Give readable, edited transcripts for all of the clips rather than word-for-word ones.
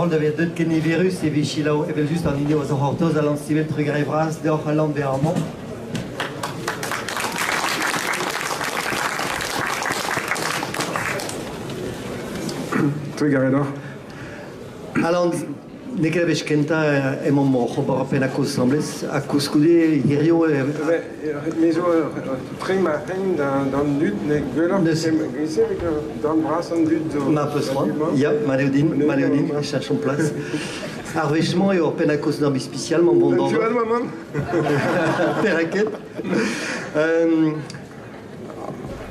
parole de weer dit kenny virus et Vichilau et juste en idée aux hortos à l'anstivel trugrevras de Holland de Armand. Trugaredor. Allant nekevech kenta e mon mo khobar appena cos sembles à coscude hirio Mais prima rein dans le but, les gueuleurs de ces magasins avec dans le bras en but. ma pessoa. Ja, Maléodine, je cherche en place. Arvechement et appena cos d'ambi spécialement bon dans. Tu vois, maman? Perraquet.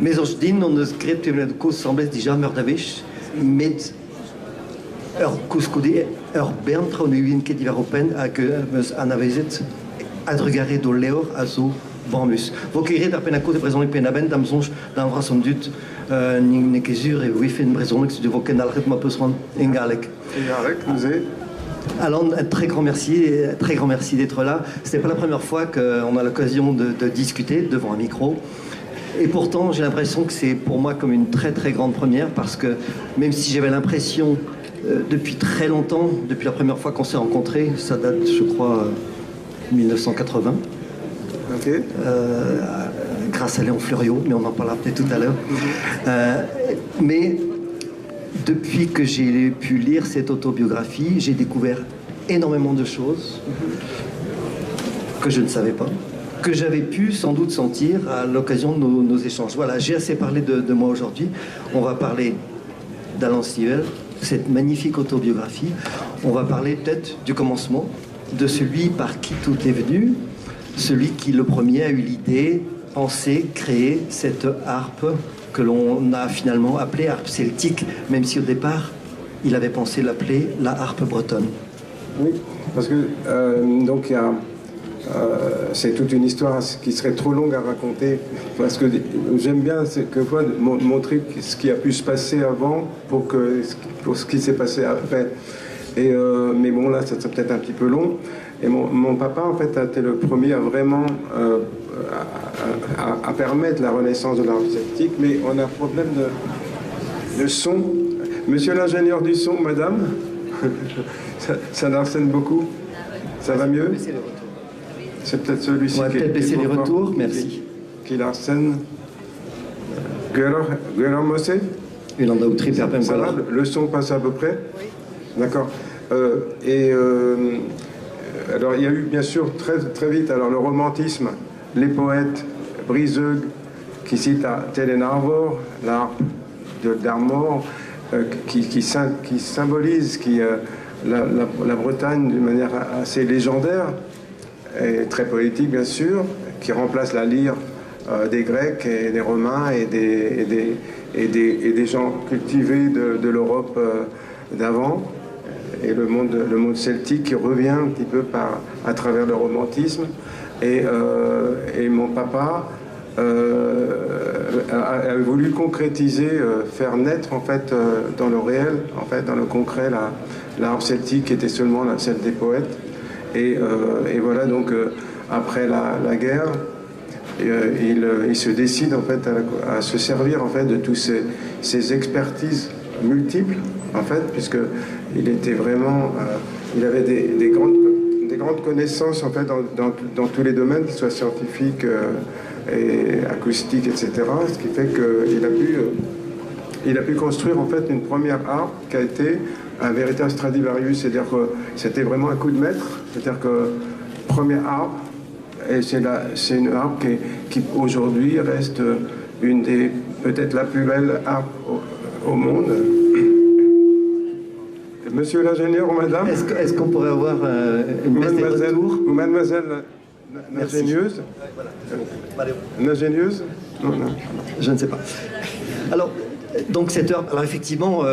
Mais on dit on ne script de cos sembles déjà merdavich, mais coscude Bern trouwen u een keer die European que aanwezig adrugare do leor azo Bormus. Vos keren daar pen akkoord de présent pen aben dam songe dan vras om dut ne kezur et oui fait une raison que de vos canal rythme peu soin engalek. Engalek, nous est. Alors un très grand merci d'être là. C'était pas la première fois qu'on a l'occasion de discuter devant un micro. Et pourtant, j'ai l'impression que c'est pour moi comme une très très grande première parce que même si j'avais l'impression depuis très longtemps, depuis la première fois qu'on s'est rencontrés, ça date, je crois, 1980. Okay. Grâce à Léon Fleuriot, mais on en parlera peut-être tout à l'heure. Mais depuis que j'ai pu lire cette autobiographie, j'ai découvert énormément de choses que je ne savais pas, que j'avais pu sans doute sentir à l'occasion de nos échanges. Voilà, j'ai assez parlé de moi aujourd'hui. On va parler d'Alain Stivell, cette magnifique autobiographie. On va parler peut-être du commencement, de celui par qui tout est venu, celui qui le premier a eu l'idée, pensé, créé cette harpe que l'on a finalement appelée harpe celtique, même si au départ, il avait pensé l'appeler la harpe bretonne. Oui, parce que donc il y a c'est toute une histoire qui serait trop longue à raconter parce que j'aime bien quelquefois montrer ce qui a pu se passer avant pour ce qui s'est passé après. Et mais bon là ça serait peut-être un petit peu long. Et mon papa en fait a été le premier à vraiment à permettre la renaissance de l'art celtique, mais on a un problème de son. Monsieur l'ingénieur du son, madame, ça l'arsène beaucoup. Ça va mieux? C'est peut-être celui-ci qui peut-être baisser les retours, merci. Qui l'arsène. Guerre Mossé. Le son passe à peu près. Oui. D'accord. Alors il y a eu bien sûr très vite alors le romantisme, les poètes, Briseug qui cite à Telenarvor, l'harpe d'Armor, qui symbolise la Bretagne d'une manière assez légendaire et très poétique bien sûr, qui remplace la lyre des Grecs et des Romains et des gens cultivés de l'Europe d'avant, et le monde celtique qui revient un petit peu à travers le romantisme. Et mon papa a voulu concrétiser, faire naître en fait dans le réel, en fait dans le concret, la harpe celtique qui était seulement celle des poètes. Et voilà, donc après la guerre, il se décide en fait à se servir en fait de tous ces expertises multiples en fait, puisque il était vraiment, il avait des grandes connaissances en fait dans tous les domaines, qu'ils soient scientifiques et acoustiques, etc. Ce qui fait qu'il a pu construire en fait une première harpe qui a été un véritable Stradivarius, c'est-à-dire que c'était vraiment un coup de maître, c'est-à-dire que première harpe, et c'est une harpe qui aujourd'hui reste une des, peut-être la plus belle harpe au monde. Monsieur l'ingénieur ou madame? Est-ce qu'on pourrait avoir une baisse des retours? Ou mademoiselle l'ingénieuse? L'ingénieuse? Non. Je ne sais pas. Alors, donc cette harpe, alors effectivement,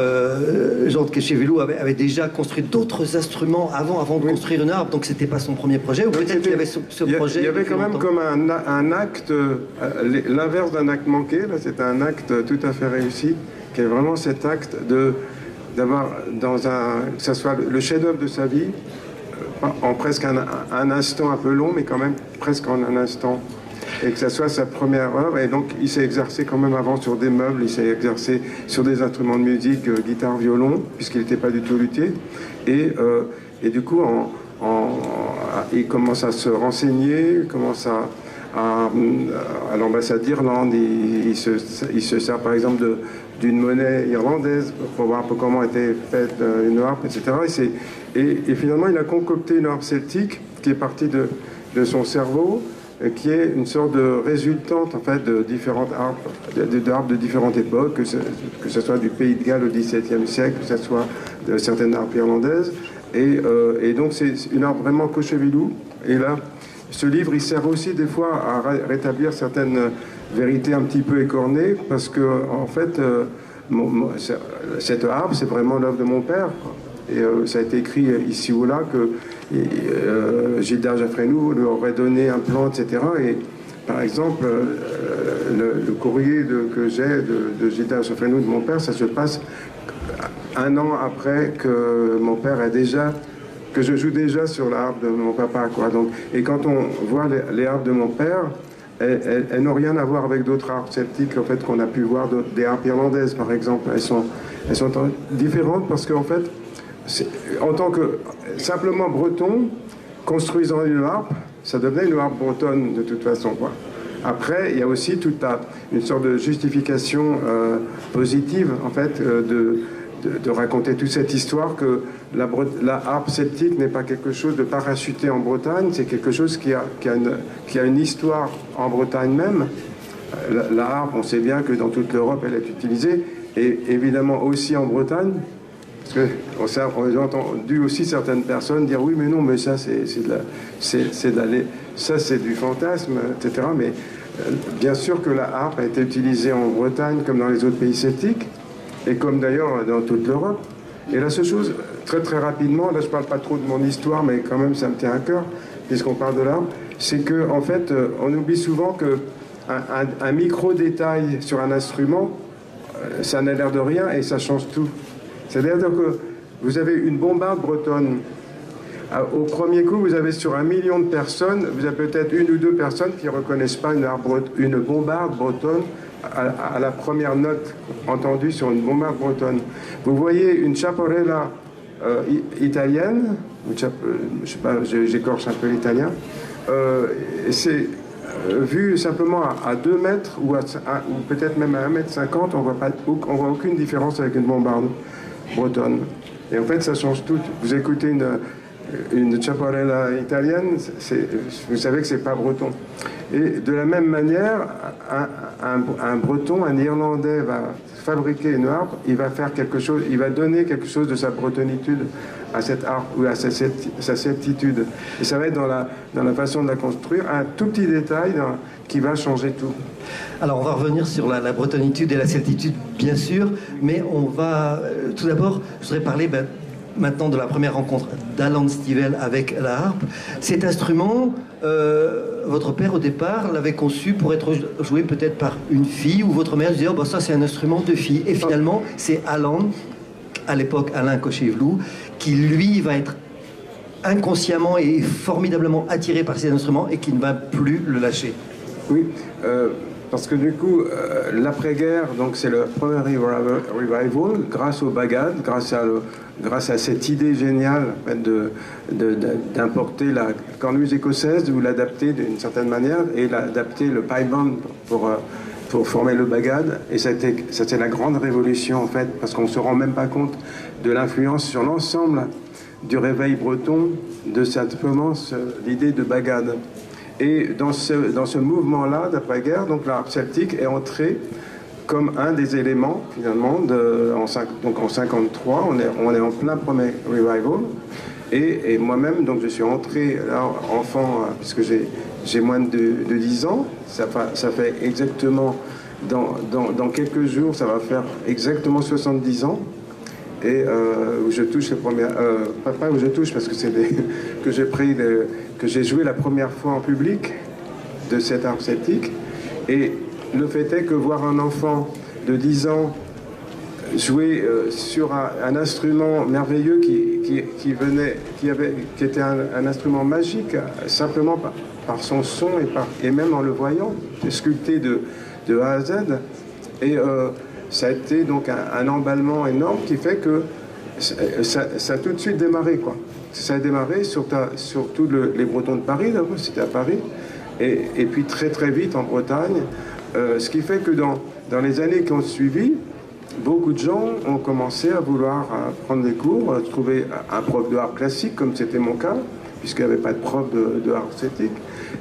Jean de Kéchévelou avait déjà construit d'autres instruments avant de construire une harpe, donc c'était pas son premier projet, ou peut-être qu'il avait ce projet. Il y avait quand même comme un acte, l'inverse d'un acte manqué, là c'est un acte tout à fait réussi, qui est vraiment cet acte d'avoir que ça soit le chef-d'œuvre de sa vie, en presque un instant un peu long, mais quand même presque en un instant. Et que ça soit sa première œuvre. Et donc, il s'est exercé quand même avant sur des meubles, il s'est exercé sur des instruments de musique, guitare, violon, puisqu'il n'était pas du tout luthier. Et du coup, il commence à se renseigner, il commence à l'ambassade d'Irlande, il se sert par exemple d'une monnaie irlandaise pour voir un peu comment était faite une harpe, etc. Et finalement, il a concocté une harpe celtique qui est partie de son cerveau, qui est une sorte de résultante en fait de différentes harpes, d'harpes de différentes époques, que ce soit du Pays de Galles au XVIIe siècle, que ce soit de certaines harpes irlandaises. Et donc c'est une harpe vraiment Cochevilou. Et là, ce livre, il sert aussi des fois à rétablir certaines vérités un petit peu écornées, parce que en fait, cette harpe, c'est vraiment l'œuvre de mon père. Et ça a été écrit ici ou là que Gilda Jaffrenou lui aurait donné un plan, etc. Et par exemple, le courrier que j'ai de Gilda Jaffrenou, de mon père, ça se passe un an après que mon père que je joue déjà sur la harpe de mon papa, quoi. Donc, et quand on voit les harpes de mon père, elles n'ont rien à voir avec d'autres harpes celtiques en fait, qu'on a pu voir, des harpes irlandaises par exemple. Elles sont différentes parce qu'en fait, en tant que simplement breton, construisant une harpe, ça devenait une harpe bretonne de toute façon, quoi. Après, il y a aussi toute une sorte de justification positive, en fait, de raconter toute cette histoire que la harpe celtique n'est pas quelque chose de parachuté en Bretagne, c'est quelque chose qui a une histoire en Bretagne même. La harpe, on sait bien que dans toute l'Europe, elle est utilisée, et évidemment aussi en Bretagne, parce que j'ai entendu aussi certaines personnes dire oui, mais non, mais ça, ça, c'est du fantasme, etc. Mais bien sûr que la harpe a été utilisée en Bretagne comme dans les autres pays celtiques, et comme d'ailleurs dans toute l'Europe. Et la seule chose, très très rapidement, là je parle pas trop de mon histoire, mais quand même ça me tient à cœur, puisqu'on parle de l'harpe, c'est que en fait, on oublie souvent que un micro-détail sur un instrument, ça n'a l'air de rien et ça change tout. C'est-à-dire que vous avez une bombarde bretonne. Au premier coup, vous avez sur 1 million de personnes, vous avez peut-être 1 ou 2 personnes qui ne reconnaissent pas une bombarde bretonne à la première note entendue sur une bombarde bretonne. Vous voyez une chaparella italienne, je sais pas, j'écorche un peu l'italien, c'est vu simplement à 2 mètres ou peut-être même à 1,50 m, on voit aucune différence avec une bombarde bretonne. Et en fait, ça change tout. Vous écoutez une chaparella italienne, vous savez que c'est pas breton. Et de la même manière, un breton, un irlandais va fabriquer une harpe, il va faire quelque chose, il va donner quelque chose de sa bretonitude à cette harpe ou à sa celtitude. Et ça va être dans la façon de la construire, un tout petit détail qui va changer tout. Alors on va revenir sur la bretonitude et la celtitude, bien sûr, mais on va tout d'abord, je voudrais parler maintenant de la première rencontre d'Alan Stivell avec la harpe. Cet instrument, votre père au départ l'avait conçu pour être joué peut-être par une fille, ou votre mère disait oh, bah, ça c'est un instrument de fille. Et finalement c'est Alan, à l'époque Alain Cochevelou, qui lui va être inconsciemment et formidablement attiré par ces instruments et qui ne va plus le lâcher. Oui, parce que du coup, l'après-guerre, donc c'est le premier revival, grâce au bagad, grâce à cette idée géniale en fait, d'importer la cornemuse écossaise, ou l'adapter d'une certaine manière, et l'adapter le pipe band pour former le bagad. Et c'était la grande révolution en fait, parce qu'on ne se rend même pas compte de l'influence sur l'ensemble du réveil breton de simplement l'idée de bagad. Et dans ce mouvement-là d'après-guerre, donc la harpe celtique est entrée comme un des éléments finalement donc en 53, on est en plein premier revival. Et moi-même, donc je suis entré là enfant, puisque j'ai moins de 10 ans. Ça fait exactement dans quelques jours, ça va faire exactement 70 ans. Et où je touche les premières, pas où je touche parce que c'est que j'ai joué la première fois en public de cette harpe celtique. Et le fait est que voir un enfant de 10 ans jouer sur un instrument merveilleux qui était un instrument magique, simplement par son son et même en le voyant, sculpté de A à Z. Et ça a été donc un emballement énorme qui fait que ça a tout de suite démarré, quoi. Ça a démarré surtout les Bretons de Paris, d'abord, c'était à Paris, et puis très très vite en Bretagne, ce qui fait que dans les années qui ont suivi, beaucoup de gens ont commencé à vouloir prendre des cours, trouver un prof de art classique, comme c'était mon cas, puisqu'il n'y avait pas de prof de art celtique,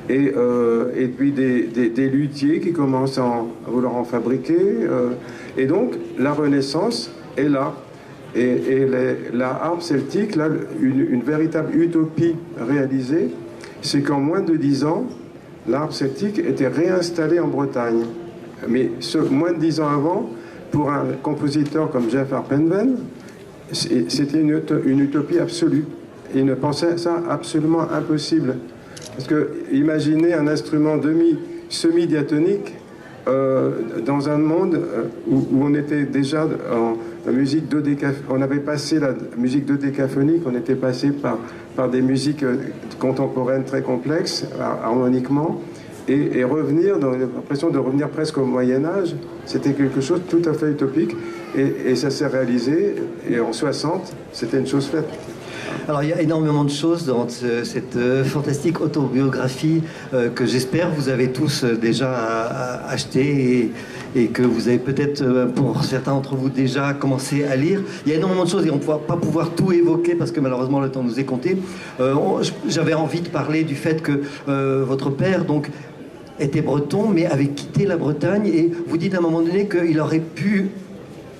et puis des luthiers qui commencent à vouloir en fabriquer, et donc la Renaissance est là. Et la harpe celtique, là, une véritable utopie réalisée, c'est qu'en moins de 10 ans, la harpe celtique était réinstallée en Bretagne. Mais moins de 10 ans avant, pour un compositeur comme Jeff Arpenven, c'était une utopie absolue. Il ne pensait ça absolument impossible. Parce que imaginez un instrument semi-diatonique dans un monde où on était déjà en musique on avait passé la musique dodécaphonique, on était passé par des musiques contemporaines très complexes, harmoniquement, et revenir, dans l'impression de revenir presque au Moyen-Âge, c'était quelque chose de tout à fait utopique, et ça s'est réalisé, et en 60, c'était une chose faite. Alors il y a énormément de choses dans cette fantastique autobiographie que j'espère vous avez tous déjà acheté et que vous avez peut-être pour certains d'entre vous déjà commencé à lire. Il y a énormément de choses et on ne va pas pouvoir tout évoquer parce que malheureusement le temps nous est compté. J'avais envie de parler du fait que votre père donc était breton mais avait quitté la Bretagne et vous dites à un moment donné qu'il aurait pu...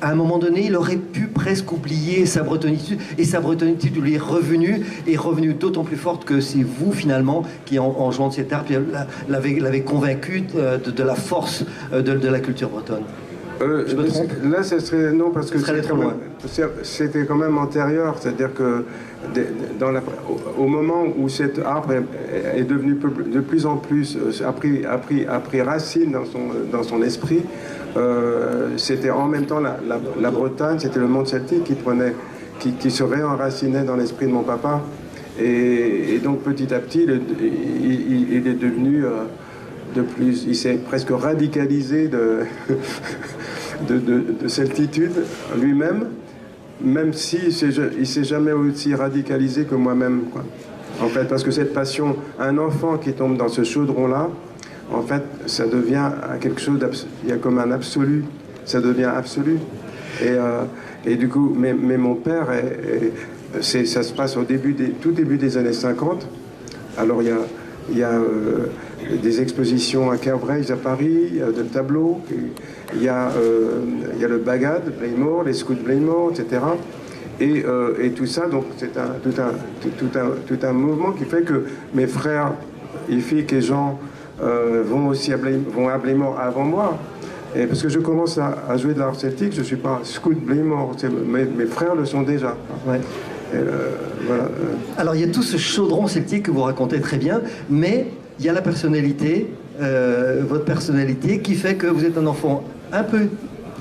À un moment donné, il aurait pu presque oublier sa bretonitude, et sa bretonitude lui est revenue d'autant plus forte que c'est vous, finalement, qui, en jouant de cette harpe, l'avez convaincu de la force de la culture bretonne. Je me trompe ? Là, ce serait... Non, parce que c'était quand même antérieur, c'est-à-dire que au moment où cette harpe est devenue de plus en plus, a pris racine dans son esprit, c'était en même temps la Bretagne, c'était le monde celtique qui se réenracinait dans l'esprit de mon papa. Et donc petit à petit, il est devenu il s'est presque radicalisé de celtitude lui-même, même si il s'est jamais aussi radicalisé que moi-même, quoi. En fait, parce que cette passion, un enfant qui tombe dans ce chaudron-là, en fait, ça devient quelque chose il y a comme un absolu, ça devient absolu. Et du coup, mais mon père, ça se passe tout début des années 50. Alors il y a des expositions à Cairbraise à Paris, de tableaux, il y a le Bagad, Blaymore, les scouts Blaymore, etc. Et tout ça, donc c'est tout un mouvement qui fait que mes frères, Ifik et Jean, vont à Blaymore avant moi. Et parce que je commence à jouer de l'art celtique, je ne suis pas scout Blaymore, mes frères le sont déjà. Ouais. Voilà. Alors il y a tout ce chaudron celtique que vous racontez très bien, mais il y a la personnalité, votre personnalité, qui fait que vous êtes un enfant un peu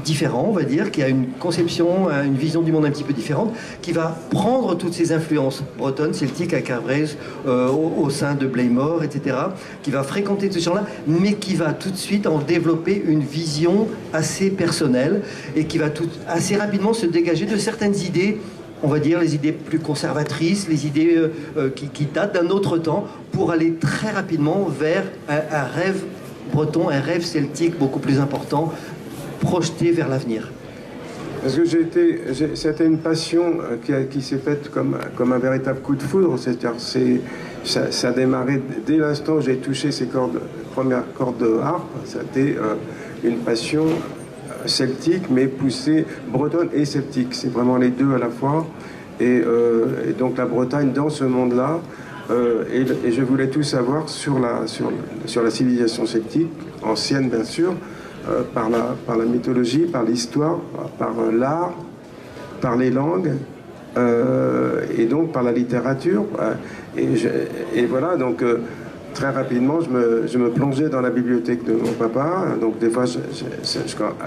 différent, on va dire, qui a une conception, une vision du monde un petit peu différente, qui va prendre toutes ces influences bretonnes, celtiques, à Cairbraise, au sein de Blaymore, etc., qui va fréquenter ces gens-là, mais qui va tout de suite en développer une vision assez personnelle et qui va assez rapidement se dégager de certaines idées, on va dire les idées plus conservatrices, les idées qui datent d'un autre temps, pour aller très rapidement vers un rêve breton, un rêve celtique beaucoup plus important, projeté vers l'avenir. Parce que c'était une passion qui s'est faite comme un véritable coup de foudre. C'est-à-dire, ça a démarré dès l'instant où j'ai touché ces premières cordes de harpe. C'était une passion celtique, mais poussée bretonne et celtique. C'est vraiment les deux à la fois. Et donc la Bretagne dans ce monde-là. Et je voulais tout savoir sur la civilisation celtique, ancienne bien sûr, par la mythologie, par l'histoire, par l'art, par les langues, et donc par la littérature. Et voilà, donc très rapidement, je me plongeais dans la bibliothèque de mon papa. Donc des fois,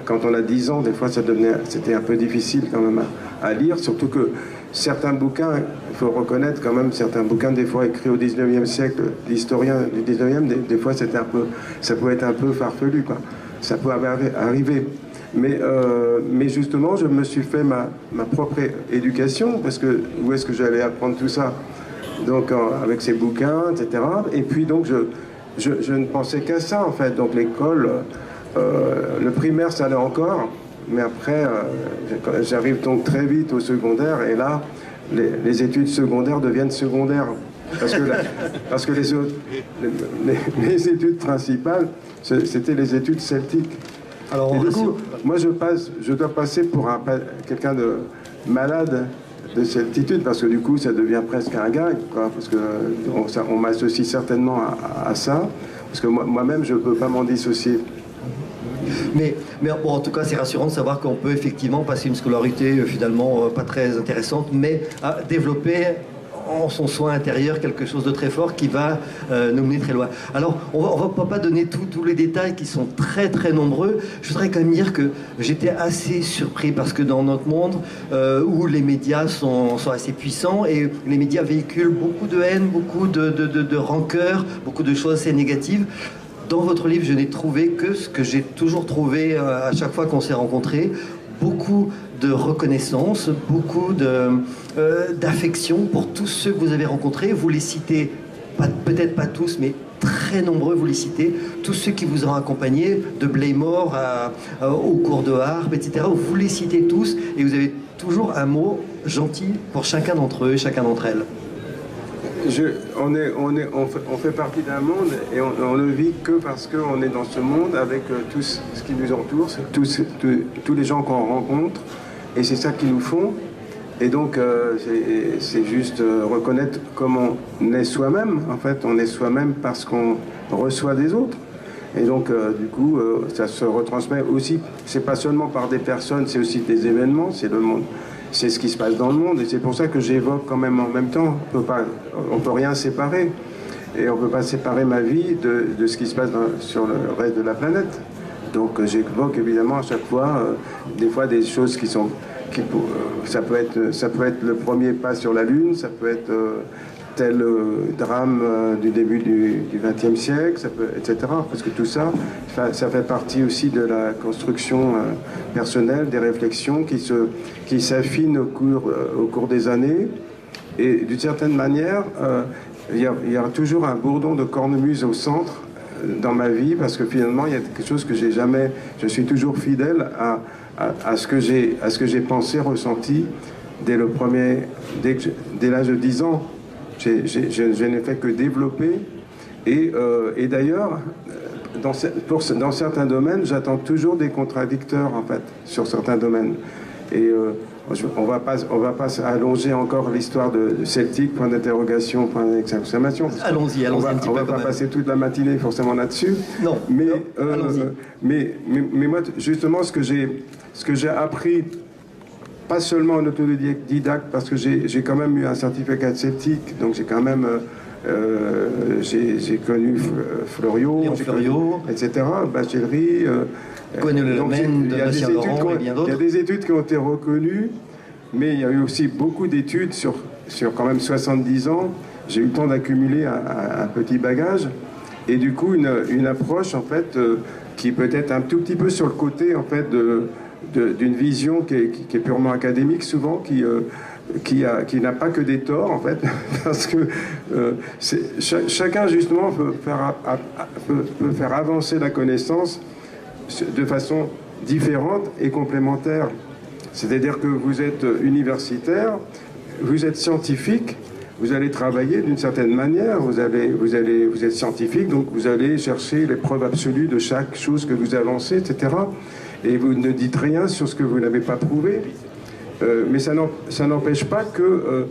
quand on a 10 ans, des fois, c'était un peu difficile quand même à lire, surtout que certains bouquins, il faut reconnaître quand même, certains bouquins, des fois écrits au 19e siècle, d'historiens du 19e, des fois, ça pouvait être un peu farfelu, quoi. Ça peut arriver. Mais justement, je me suis fait ma propre éducation, parce que où est-ce que j'allais apprendre tout ça? Donc, avec ces bouquins, etc. Et puis, donc, je ne pensais qu'à ça, en fait. Donc, l'école, le primaire, ça allait encore. Mais après, j'arrive donc très vite au secondaire, et là, les études secondaires deviennent secondaires. Parce que les études principales, c'était les études celtiques. Alors, et du coup, moi, je dois passer pour quelqu'un de malade de celtitude, parce que du coup, ça devient presque un gag, quoi, parce que on m'associe certainement à ça, parce que moi-même, je ne peux pas m'en dissocier. Mais bon, en tout cas, c'est rassurant de savoir qu'on peut effectivement passer une scolarité finalement pas très intéressante, mais à développer en son soi intérieur quelque chose de très fort qui va nous mener très loin. Alors, on va pas donner tous les détails qui sont très très nombreux. Je voudrais quand même dire que j'étais assez surpris parce que dans notre monde où les médias sont assez puissants et les médias véhiculent beaucoup de haine, beaucoup de rancœur, beaucoup de choses assez négatives. Dans votre livre, je n'ai trouvé que ce que j'ai toujours trouvé à chaque fois qu'on s'est rencontrés, beaucoup de reconnaissance, beaucoup d'affection pour tous ceux que vous avez rencontrés. Vous les citez, peut-être pas tous, mais très nombreux, vous les citez. Tous ceux qui vous ont accompagné, de Blaymore au cours de harpe, etc. Vous les citez tous et vous avez toujours un mot gentil pour chacun d'entre eux, chacun d'entre elles. On fait partie d'un monde et on ne vit que parce qu'on est dans ce monde avec tout ce qui nous entoure, tous les gens qu'on rencontre, et c'est ça qui nous font. Et donc c'est juste reconnaître comment on est soi-même. En fait, on est soi-même parce qu'on reçoit des autres. Et donc du coup, ça se retransmet aussi. C'est pas seulement par des personnes, c'est aussi des événements, c'est le monde. C'est ce qui se passe dans le monde, et c'est pour ça que j'évoque quand même en même temps. On peut rien séparer, et on peut pas séparer ma vie de ce qui se passe sur le reste de la planète. Donc j'évoque évidemment à chaque fois des fois des choses ça peut être le premier pas sur la Lune, ça peut être tel drame du début du XXe siècle, etc. Parce que tout ça, ça fait partie aussi de la construction personnelle, des réflexions qui s'affinent au cours des années. Et d'une certaine manière, il y a toujours un bourdon de cornemuse au centre dans ma vie, parce que finalement, il y a quelque chose que j'ai jamais... Je suis toujours fidèle à ce que j'ai pensé, ressenti dès l'âge de 10 ans. Je n'ai fait que développer. Et d'ailleurs, dans certains domaines, j'attends toujours des contradicteurs, en fait, sur certains domaines. Et on va pas allonger encore l'histoire de Celtic, point d'interrogation, point d'exclamation. Allons-y un petit peu. On va pas passer toute la matinée forcément là-dessus. Non, allons-y. Mais moi, justement, ce que j'ai appris, pas seulement en autodidacte, parce que j'ai quand même eu un certificat de Celtic, donc j'ai quand même j'ai connu Fleuriot, etc., Bachelerie. Il y a des études qui ont été reconnues, mais il y a eu aussi beaucoup d'études sur quand même 70 ans. J'ai eu le temps d'accumuler un petit bagage, et du coup une approche en fait qui peut être un tout petit peu sur le côté en fait d'une vision qui est purement académique souvent, qui n'a pas que des torts en fait, parce que chacun justement peut faire avancer la connaissance de façon différente et complémentaire. C'est-à-dire que vous êtes universitaire, vous êtes scientifique, vous allez travailler d'une certaine manière, vous êtes scientifique, donc vous allez chercher les preuves absolues de chaque chose que vous avancez, etc. Et vous ne dites rien sur ce que vous n'avez pas prouvé. Mais ça n'empêche pas que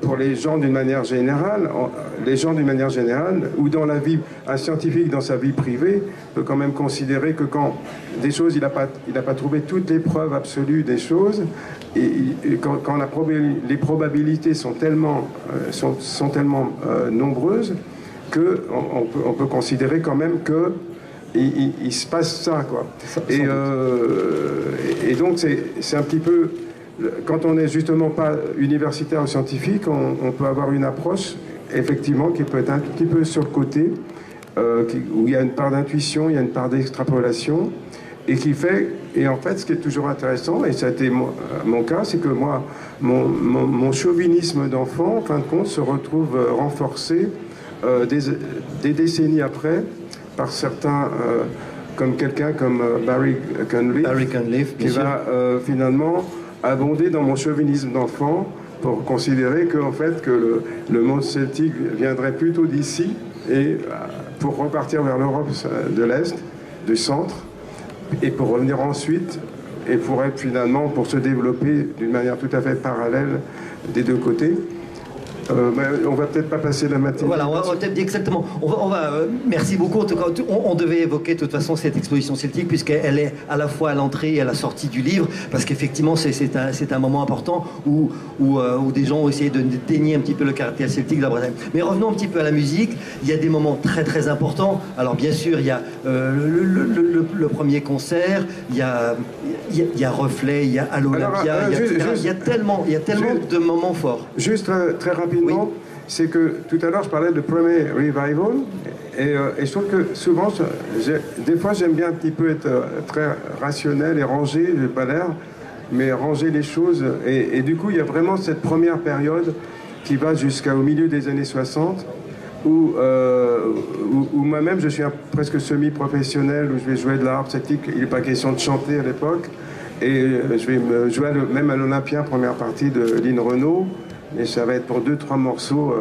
pour les gens d'une manière générale, ou dans la vie, un scientifique dans sa vie privée peut quand même considérer que quand des choses, il n'a pas trouvé toutes les preuves absolues des choses, et quand les probabilités sont tellement nombreuses qu'on peut considérer quand même que il se passe ça, quoi. Et donc c'est un petit peu, quand on n'est justement pas universitaire ou scientifique, on peut avoir une approche effectivement qui peut être un petit peu sur le côté, où il y a une part d'intuition, il y a une part d'extrapolation, et qui fait, et en fait, ce qui est toujours intéressant, et ça a été mon cas, c'est que moi, mon chauvinisme d'enfant, en fin de compte, se retrouve renforcé des décennies après par certains, comme quelqu'un comme Barry Cunliffe, qui va finalement abonder dans mon chauvinisme d'enfant pour considérer que, en fait, que le monde celtique viendrait plutôt d'ici et pour repartir vers l'Europe de l'Est, du centre, et pour revenir ensuite et pour être finalement, pour se développer d'une manière tout à fait parallèle des deux côtés. Mais on va peut-être pas passer la matinée. Voilà, on va peut-être exactement. Merci beaucoup. En tout cas, on devait évoquer de toute façon cette exposition celtique puisqu'elle est à la fois à l'entrée et à la sortie du livre, parce qu'effectivement c'est un moment important où des gens ont essayé de dénier un petit peu le caractère celtique de la Bretagne. Mais revenons un petit peu à la musique. Il y a des moments très très importants. Alors bien sûr, il y a le premier concert, il y a Reflet, il y a à l'Olympia, il y a tellement de moments forts. Juste très rapidement. Oui. C'est que tout à l'heure je parlais de premier revival et je trouve que souvent, des fois j'aime bien un petit peu être très rationnel et rangé, j'ai pas l'air, mais ranger les choses et du coup il y a vraiment cette première période qui va jusqu'au milieu des années 60 où moi-même je suis presque semi-professionnel, où je vais jouer de la harpe celtique, il n'est pas question de chanter à l'époque et je vais me jouer même à l'Olympia, première partie de Lynn Renaud. Et ça va être pour 2-3 morceaux,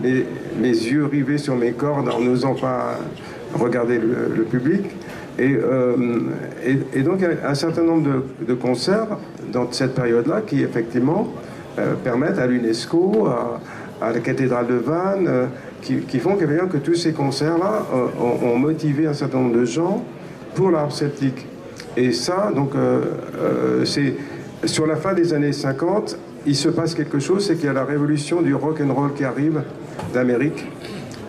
mes yeux rivés sur mes cordes en n'osant pas regarder le public. Et donc, il y a un certain nombre de concerts dans cette période-là qui, effectivement, permettent à l'UNESCO, à la cathédrale de Vannes, qui font que tous ces concerts-là ont motivé un certain nombre de gens pour l'harpe celtique. Et ça, donc, c'est sur la fin des années 50, il se passe quelque chose, c'est qu'il y a la révolution du rock and roll qui arrive d'Amérique.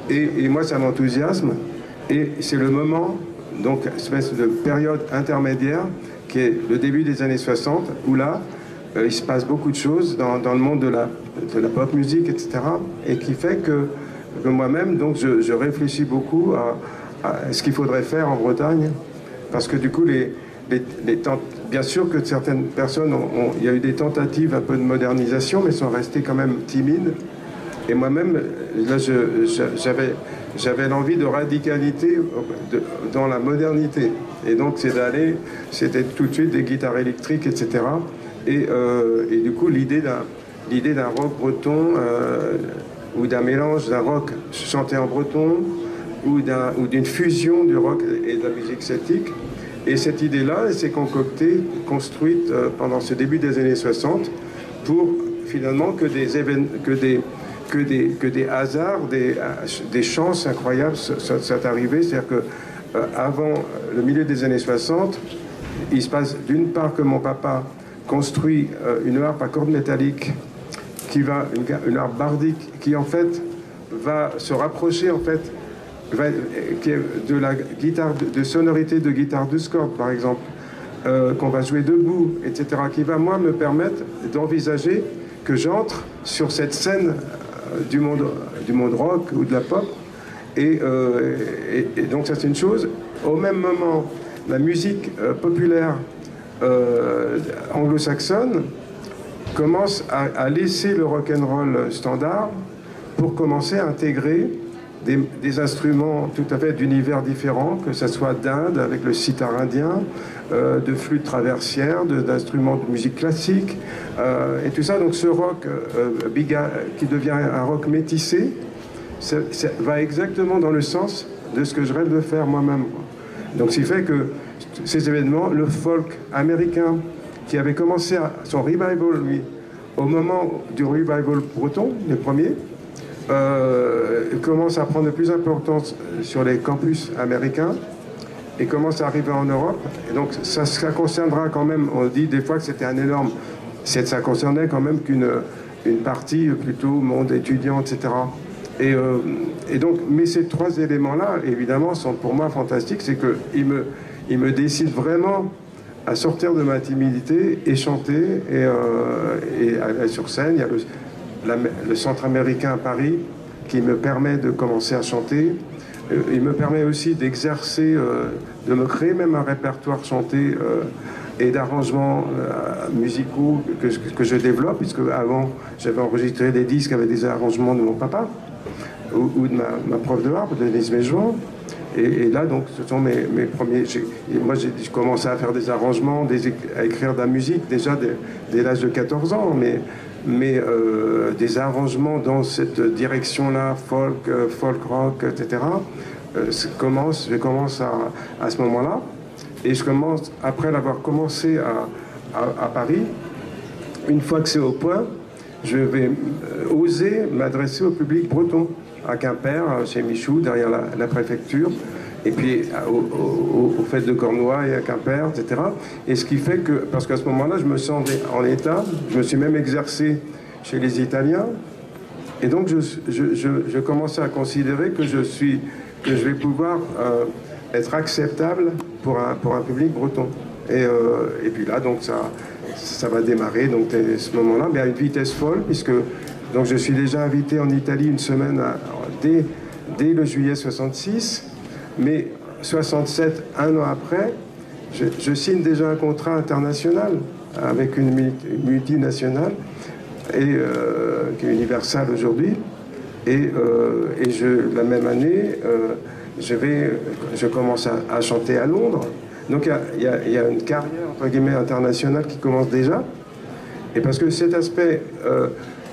Et moi, ça m'enthousiasme. Et c'est le moment, donc, espèce de période intermédiaire, qui est le début des années 60, où là, il se passe beaucoup de choses dans le monde de la pop musique, etc. Et qui fait que moi-même, donc, je réfléchis beaucoup à ce qu'il faudrait faire en Bretagne. Parce que du coup, bien sûr que certaines personnes, il y a eu des tentatives un peu de modernisation, mais sont restées quand même timides. Et moi-même, là, j'avais l'envie de radicalité dans la modernité. Et donc, c'était tout de suite des guitares électriques, etc. Et du coup, l'idée d'un rock breton, ou d'un mélange d'un rock chanté en breton, ou d'une fusion du rock et de la musique celtique. Et cette idée-là, elle s'est construite pendant ce début des années 60 pour finalement que des hasards, des chances incroyables soient arrivés. C'est-à-dire qu'avant le milieu des années 60, il se passe d'une part que mon papa construit une harpe à cordes métalliques, une harpe bardique, qui en fait va se rapprocher en fait qui est de la guitare de sonorité de guitare 12 cordes par exemple, qu'on va jouer debout, etc., qui va moi me permettre d'envisager que j'entre sur cette scène du monde rock ou de la pop et donc ça c'est une chose. Au même moment, la musique populaire anglo-saxonne commence à laisser le rock'n'roll standard pour commencer à intégrer des instruments tout à fait d'univers différents, que ce soit d'Inde avec le sitar indien, de flûte traversière, d'instruments de musique classique, et tout ça. Donc ce rock qui devient un rock métissé, ça va exactement dans le sens de ce que je rêve de faire moi-même. Donc ce qui fait que ces événements, le folk américain, qui avait commencé son revival, lui, au moment du revival breton, les premiers, commence à prendre de plus d'importance sur les campus américains et commence à arriver en Europe. Et donc ça concernera quand même, on dit des fois que c'était un énorme... Ça concernait quand même une partie plutôt monde étudiant, etc. Et donc, mais ces trois éléments-là, évidemment, sont pour moi fantastiques. C'est qu'ils me décident vraiment à sortir de ma timidité et chanter. Et aller sur scène, il y a le Centre américain à Paris qui me permet de commencer à chanter. il me permet aussi d'exercer, de me créer même un répertoire chanté et d'arrangements musicaux que je développe, puisque avant j'avais enregistré des disques avec des arrangements de mon papa ou de ma prof de harpe, Denise Méjean. Et là, donc, ce sont mes premiers... Moi, j'ai commencé à faire des arrangements, à écrire de la musique déjà dès l'âge de 14 ans, mais des arrangements dans cette direction-là, folk rock, etc. Je commence à ce moment-là, et je commence, après l'avoir commencé à Paris, une fois que c'est au point, je vais oser m'adresser au public breton, à Quimper, chez Michou, derrière la préfecture, et puis aux fêtes de Cornouailles, à Quimper, etc. Et ce qui fait que, parce qu'à ce moment-là, je me sentais en état, je me suis même exercé chez les Italiens, et donc je commençais à considérer que je vais pouvoir être acceptable pour un public breton. Et puis là, donc ça va démarrer, donc à ce moment-là, mais à une vitesse folle, puisque donc je suis déjà invité en Italie une semaine dès le juillet 66, mais 67, un an après, je signe déjà un contrat international avec une multinationale qui est Universal aujourd'hui, et la même année, je commence à chanter à Londres. Donc il y a une carrière entre guillemets internationale qui commence déjà, et parce que cet aspect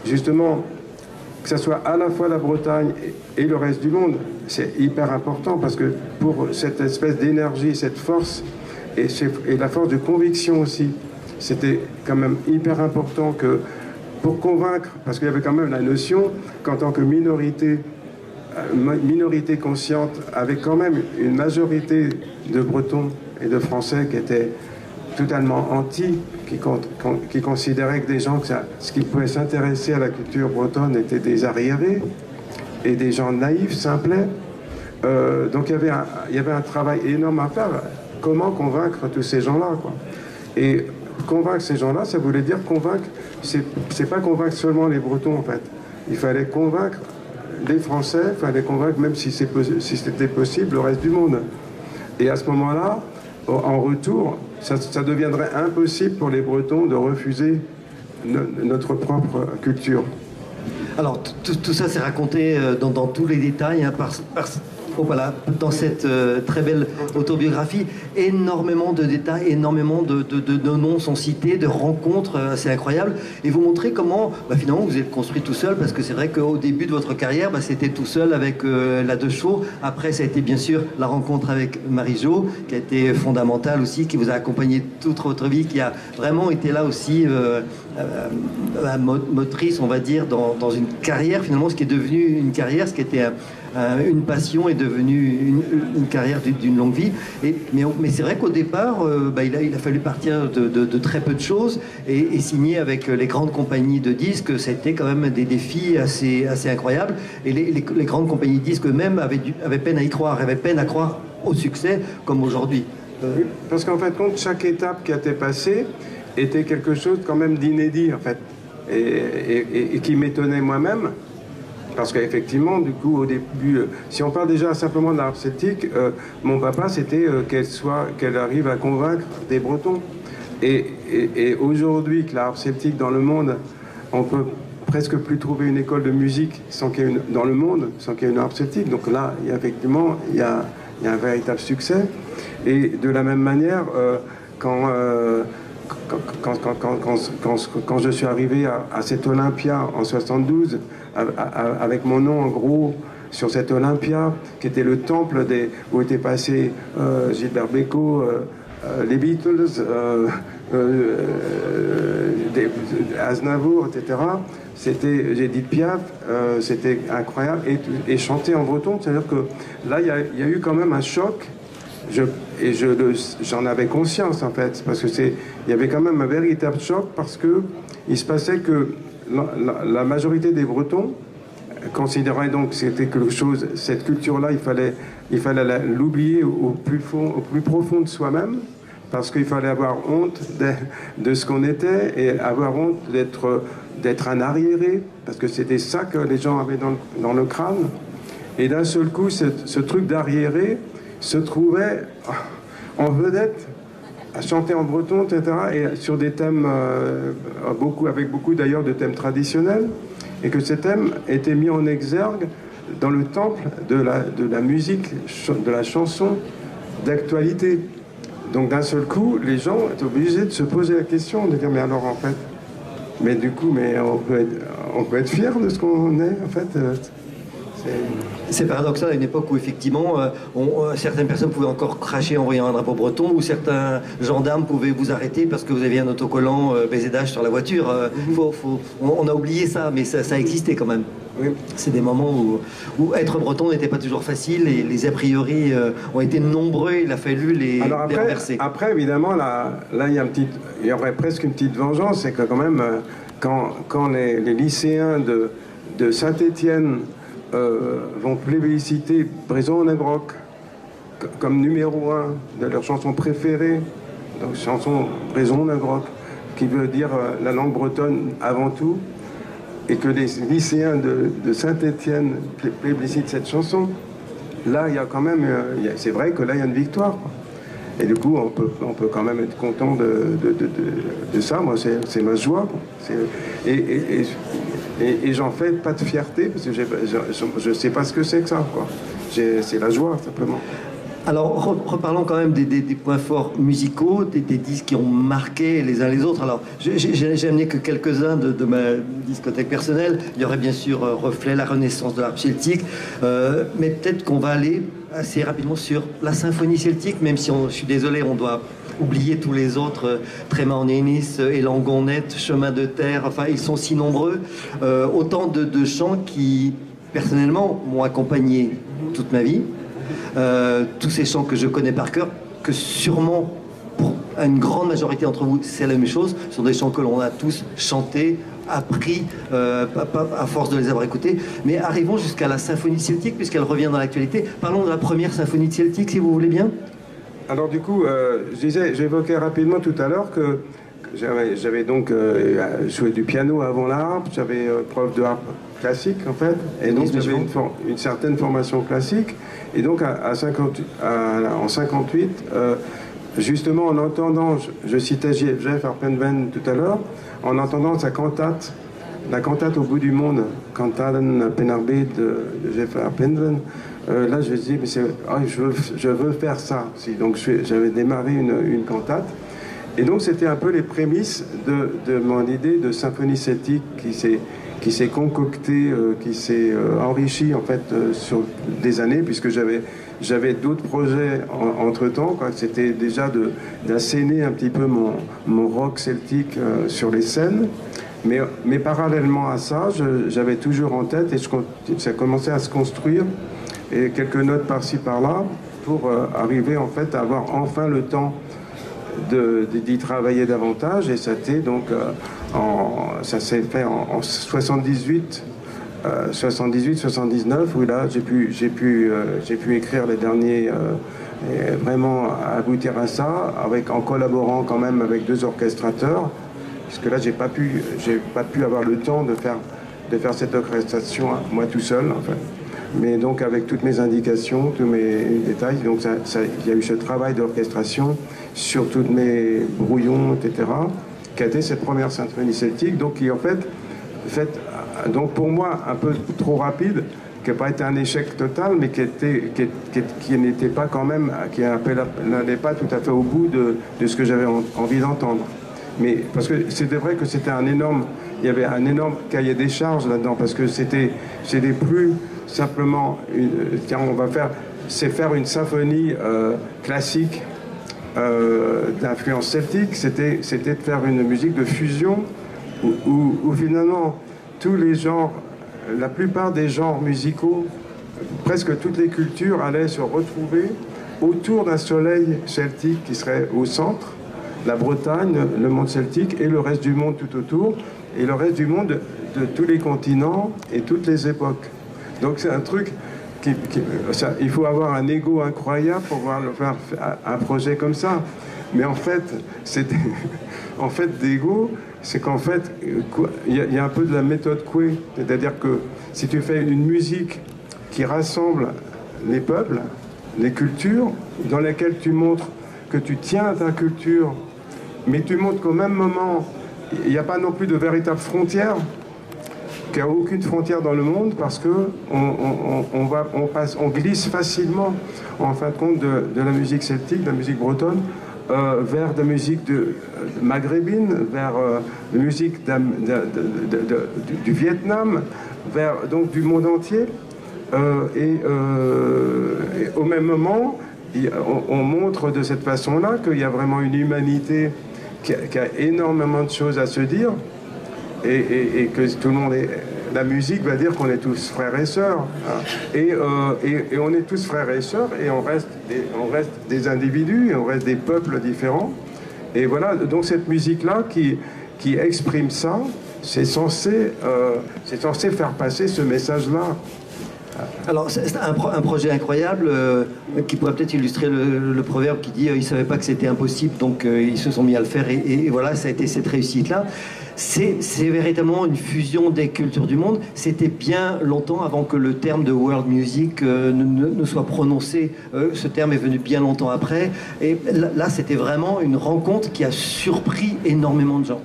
justement, que ce soit à la fois la Bretagne et le reste du monde, c'est hyper important, parce que pour cette espèce d'énergie, cette force, et la force de conviction aussi, c'était quand même hyper important que, pour convaincre, parce qu'il y avait quand même la notion qu'en tant que minorité consciente, avec quand même une majorité de Bretons et de Français qui étaient totalement anti, qui considéraient que des gens, ce qui pouvait s'intéresser à la culture bretonne étaient des arriérés et des gens naïfs, simplets. Donc il y avait un travail énorme à faire. Comment convaincre tous ces gens-là, quoi. Et convaincre ces gens-là, ça voulait dire convaincre, c'est pas convaincre seulement les Bretons, en fait. Il fallait convaincre les Français, il fallait convaincre, même si c'était possible, le reste du monde. Et à ce moment-là, en retour, ça deviendrait impossible pour les Bretons de refuser notre propre culture. Alors, tout ça, c'est raconté dans tous les détails, hein, voilà, dans cette très belle autobiographie. Énormément de détails, énormément de noms sont cités, de rencontres assez incroyables. Et vous montrez comment, finalement, vous êtes construit tout seul, parce que c'est vrai qu'au début de votre carrière, c'était tout seul avec la De Chaux. Après, ça a été bien sûr la rencontre avec Marie-Jo, qui a été fondamentale aussi, qui vous a accompagné toute votre vie, qui a vraiment été là aussi motrice, on va dire, dans une carrière, finalement, ce qui est devenu une carrière, ce qui était une passion est devenue une carrière d'une longue vie. Mais c'est vrai qu'au départ, il a fallu partir de très peu de choses et signer avec les grandes compagnies de disques. C'était quand même des défis assez incroyables. Et les grandes compagnies de disques eux-mêmes avaient peine à y croire, avaient peine à croire au succès comme aujourd'hui. Oui, parce qu'en fait, chaque étape qui a été passée était quelque chose quand même d'inédit, en fait, et qui m'étonnait moi-même. Parce qu'effectivement, du coup, au début, si on parle déjà simplement de la harpe celtique, mon papa, c'était qu'elle arrive à convaincre des Bretons. Et aujourd'hui, que la harpe celtique dans le monde, on peut presque plus trouver une école de musique dans le monde sans qu'il y ait une harpe celtique. Donc là, effectivement, il y a un véritable succès. Et de la même manière, quand je suis arrivé à cet Olympia en 72, avec mon nom en gros sur cet Olympia, qui était le temple où étaient passés Gilbert Bécaud, les Beatles, Aznavour, etc. C'était Edith Piaf, c'était incroyable, et chanter en breton, c'est-à-dire que là, il y a eu quand même un choc. J'en avais conscience, en fait, parce que il y avait quand même un véritable choc, parce que il se passait que la majorité des Bretons considéraient donc que c'était quelque chose, cette culture-là, il fallait l'oublier au plus profond de soi-même, parce qu'il fallait avoir honte de ce qu'on était, et avoir honte d'être un arriéré, parce que c'était ça que les gens avaient dans le crâne. Et d'un seul coup, ce truc d'arriéré se trouvait en vedette, à chanter en breton, etc., et sur des thèmes, avec beaucoup d'ailleurs de thèmes traditionnels, et que ces thèmes étaient mis en exergue dans le temple de la musique, de la chanson d'actualité. Donc d'un seul coup, les gens étaient obligés de se poser la question, de dire mais alors en fait, mais du coup, mais on peut être fier de ce qu'on est en fait. C'est paradoxal à une époque où effectivement certaines personnes pouvaient encore cracher en voyant un drapeau breton, ou certains gendarmes pouvaient vous arrêter parce que vous aviez un autocollant baiser d'âge sur la voiture. On a oublié ça, mais ça existait quand même. Oui. C'est des moments où être breton n'était pas toujours facile, et les a priori ont été nombreux, il a fallu les renverser. Après, évidemment, là il y aurait presque une petite vengeance, c'est que quand même, quand les lycéens de Saint-Étienne vont plébisciter Bréson-Nègre comme numéro 1 de leur chanson préférée, donc chanson Bréson-Nègre, qui veut dire la langue bretonne avant tout, et que les lycéens de Saint-Étienne plébiscitent cette chanson, là, il y a quand même, c'est vrai que là, il y a une victoire, quoi. Et du coup, on peut quand même être content de ça. Moi, c'est ma joie, quoi. Et j'en fais pas de fierté, parce que je sais pas ce que c'est que ça, quoi. C'est la joie, simplement. Alors, reparlons quand même des points forts musicaux, des disques qui ont marqué les uns les autres. Alors, j'ai amené que quelques-uns de ma discothèque personnelle. Il y aurait bien sûr Reflet, la renaissance de l'harpe celtique, mais peut-être qu'on va aller assez rapidement sur la symphonie celtique, même si je suis désolé, on doit oublier tous les autres, Tréma en Ennis, Elangonet, Chemin de terre, enfin, ils sont si nombreux. Autant de chants qui, personnellement, m'ont accompagné toute ma vie. Tous ces chants que je connais par cœur, que sûrement pour une grande majorité d'entre vous c'est la même chose, ce sont des chants que l'on a tous chantés, appris à force de les avoir écoutés. Mais arrivons jusqu'à la symphonie celtique, puisqu'elle revient dans l'actualité. Parlons de la première symphonie celtique, si vous voulez bien. Alors du coup, j'évoquais rapidement tout à l'heure que j'avais donc joué du piano avant la harpe, j'avais prof de harpe classique en fait, et donc j'avais une certaine formation classique. Et donc en 58, justement en entendant, je citais Jeff Arpenven tout à l'heure, en entendant sa cantate, la cantate au bout du monde, Cantaten Penarbet de Jeff Arpenven, là je me dis, mais je veux faire ça. Donc j'avais démarré une cantate. Et donc c'était un peu les prémices de mon idée de symphonie celtique qui s'est concoctée, qui s'est enrichie en fait sur des années, puisque j'avais d'autres projets entre-temps. C'était déjà d'asséner un petit peu mon rock celtique sur les scènes. Mais parallèlement à ça, j'avais toujours en tête, et ça commençait à se construire, et quelques notes par-ci par-là, pour arriver en fait à avoir enfin le temps d'y travailler davantage. Et ça s'est fait en 78, 79, où là j'ai pu écrire les derniers, et vraiment aboutir à ça, en collaborant quand même avec 2 orchestrateurs, puisque là j'ai pas pu avoir le temps de faire cette orchestration moi tout seul en fait. Mais donc avec toutes mes indications, tous mes détails, donc il y a eu ce travail d'orchestration sur tous mes brouillons, etc., qui a été cette première symphonie celtique, donc qui en fait donc pour moi un peu trop rapide, qui n'a pas été un échec total, mais qui n'était pas quand même, qui n'allait pas tout à fait au bout de ce que j'avais envie d'entendre. Mais parce que c'était vrai que il y avait un énorme cahier des charges là-dedans, parce que c'était plus simplement c'est faire une symphonie classique d'influence celtique, c'était de faire une musique de fusion où finalement tous les genres, la plupart des genres musicaux, presque toutes les cultures allaient se retrouver autour d'un soleil celtique qui serait au centre, la Bretagne, le monde celtique et le reste du monde tout autour, et le reste du monde de tous les continents et toutes les époques. Donc c'est un truc il faut avoir un ego incroyable pour pouvoir faire un projet comme ça. Mais en fait, d'ego, c'est qu'en fait, il y a un peu de la méthode Coué. C'est-à-dire que si tu fais une musique qui rassemble les peuples, les cultures, dans lesquelles tu montres que tu tiens à ta culture, mais tu montres qu'au même moment, il n'y a pas non plus de véritable frontière, qu'il n'y a aucune frontière dans le monde, parce que on glisse facilement, en fin de compte, de la musique celtique, de la musique bretonne, vers de la musique maghrébine, vers la musique du Vietnam, vers donc du monde entier. Et au même moment, on montre de cette façon-là qu'il y a vraiment une humanité qui a énormément de choses à se dire, et que tout le monde est... La musique va dire qu'on est tous frères et sœurs. Et on est tous frères et sœurs, et on reste des individus, et on reste des peuples différents. Et voilà, donc cette musique-là qui exprime ça, c'est censé faire passer ce message-là. Alors, c'est un projet incroyable qui pourrait peut-être illustrer le proverbe qui dit ils ne savaient pas que c'était impossible, donc ils se sont mis à le faire, et voilà, ça a été cette réussite-là. C'est véritablement une fusion des cultures du monde. C'était bien longtemps avant que le terme de world music ne soit prononcé. Ce terme est venu bien longtemps après. Et là, c'était vraiment une rencontre qui a surpris énormément de gens.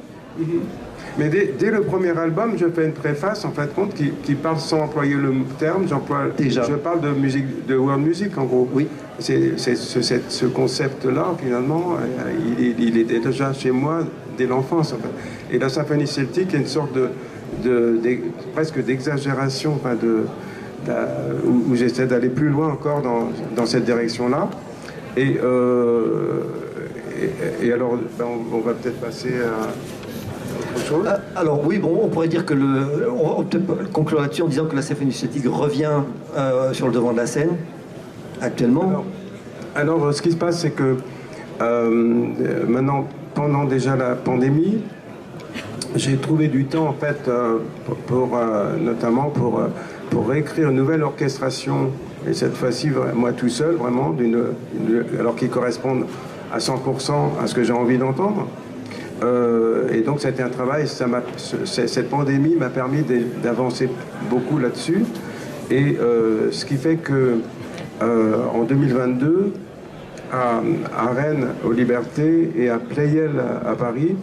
Mais dès le premier album, je fais une préface, en fait, compte, qui parle sans employer le terme. Je parle de musique, de world music, en gros. Oui. C'est ce concept-là, finalement, il était déjà chez moi dès l'enfance. En fait. Et la symphonie celtique est une sorte presque d'exagération, enfin où j'essaie d'aller plus loin encore dans cette direction-là. Et alors, on va peut-être passer à... Alors oui, bon, on pourrait dire que on peut conclure là-dessus en disant que la symphonie celtique revient sur le devant de la scène actuellement. Alors ce qui se passe, c'est que maintenant, pendant déjà la pandémie, j'ai trouvé du temps en fait notamment pour réécrire une nouvelle orchestration, et cette fois-ci moi tout seul vraiment, alors qui correspondent à 100% à ce que j'ai envie d'entendre. Et donc c'était un travail, cette pandémie m'a permis d'avancer beaucoup là-dessus, et ce qui fait que en 2022 à Rennes, aux Libertés, et à Pleyel à Paris,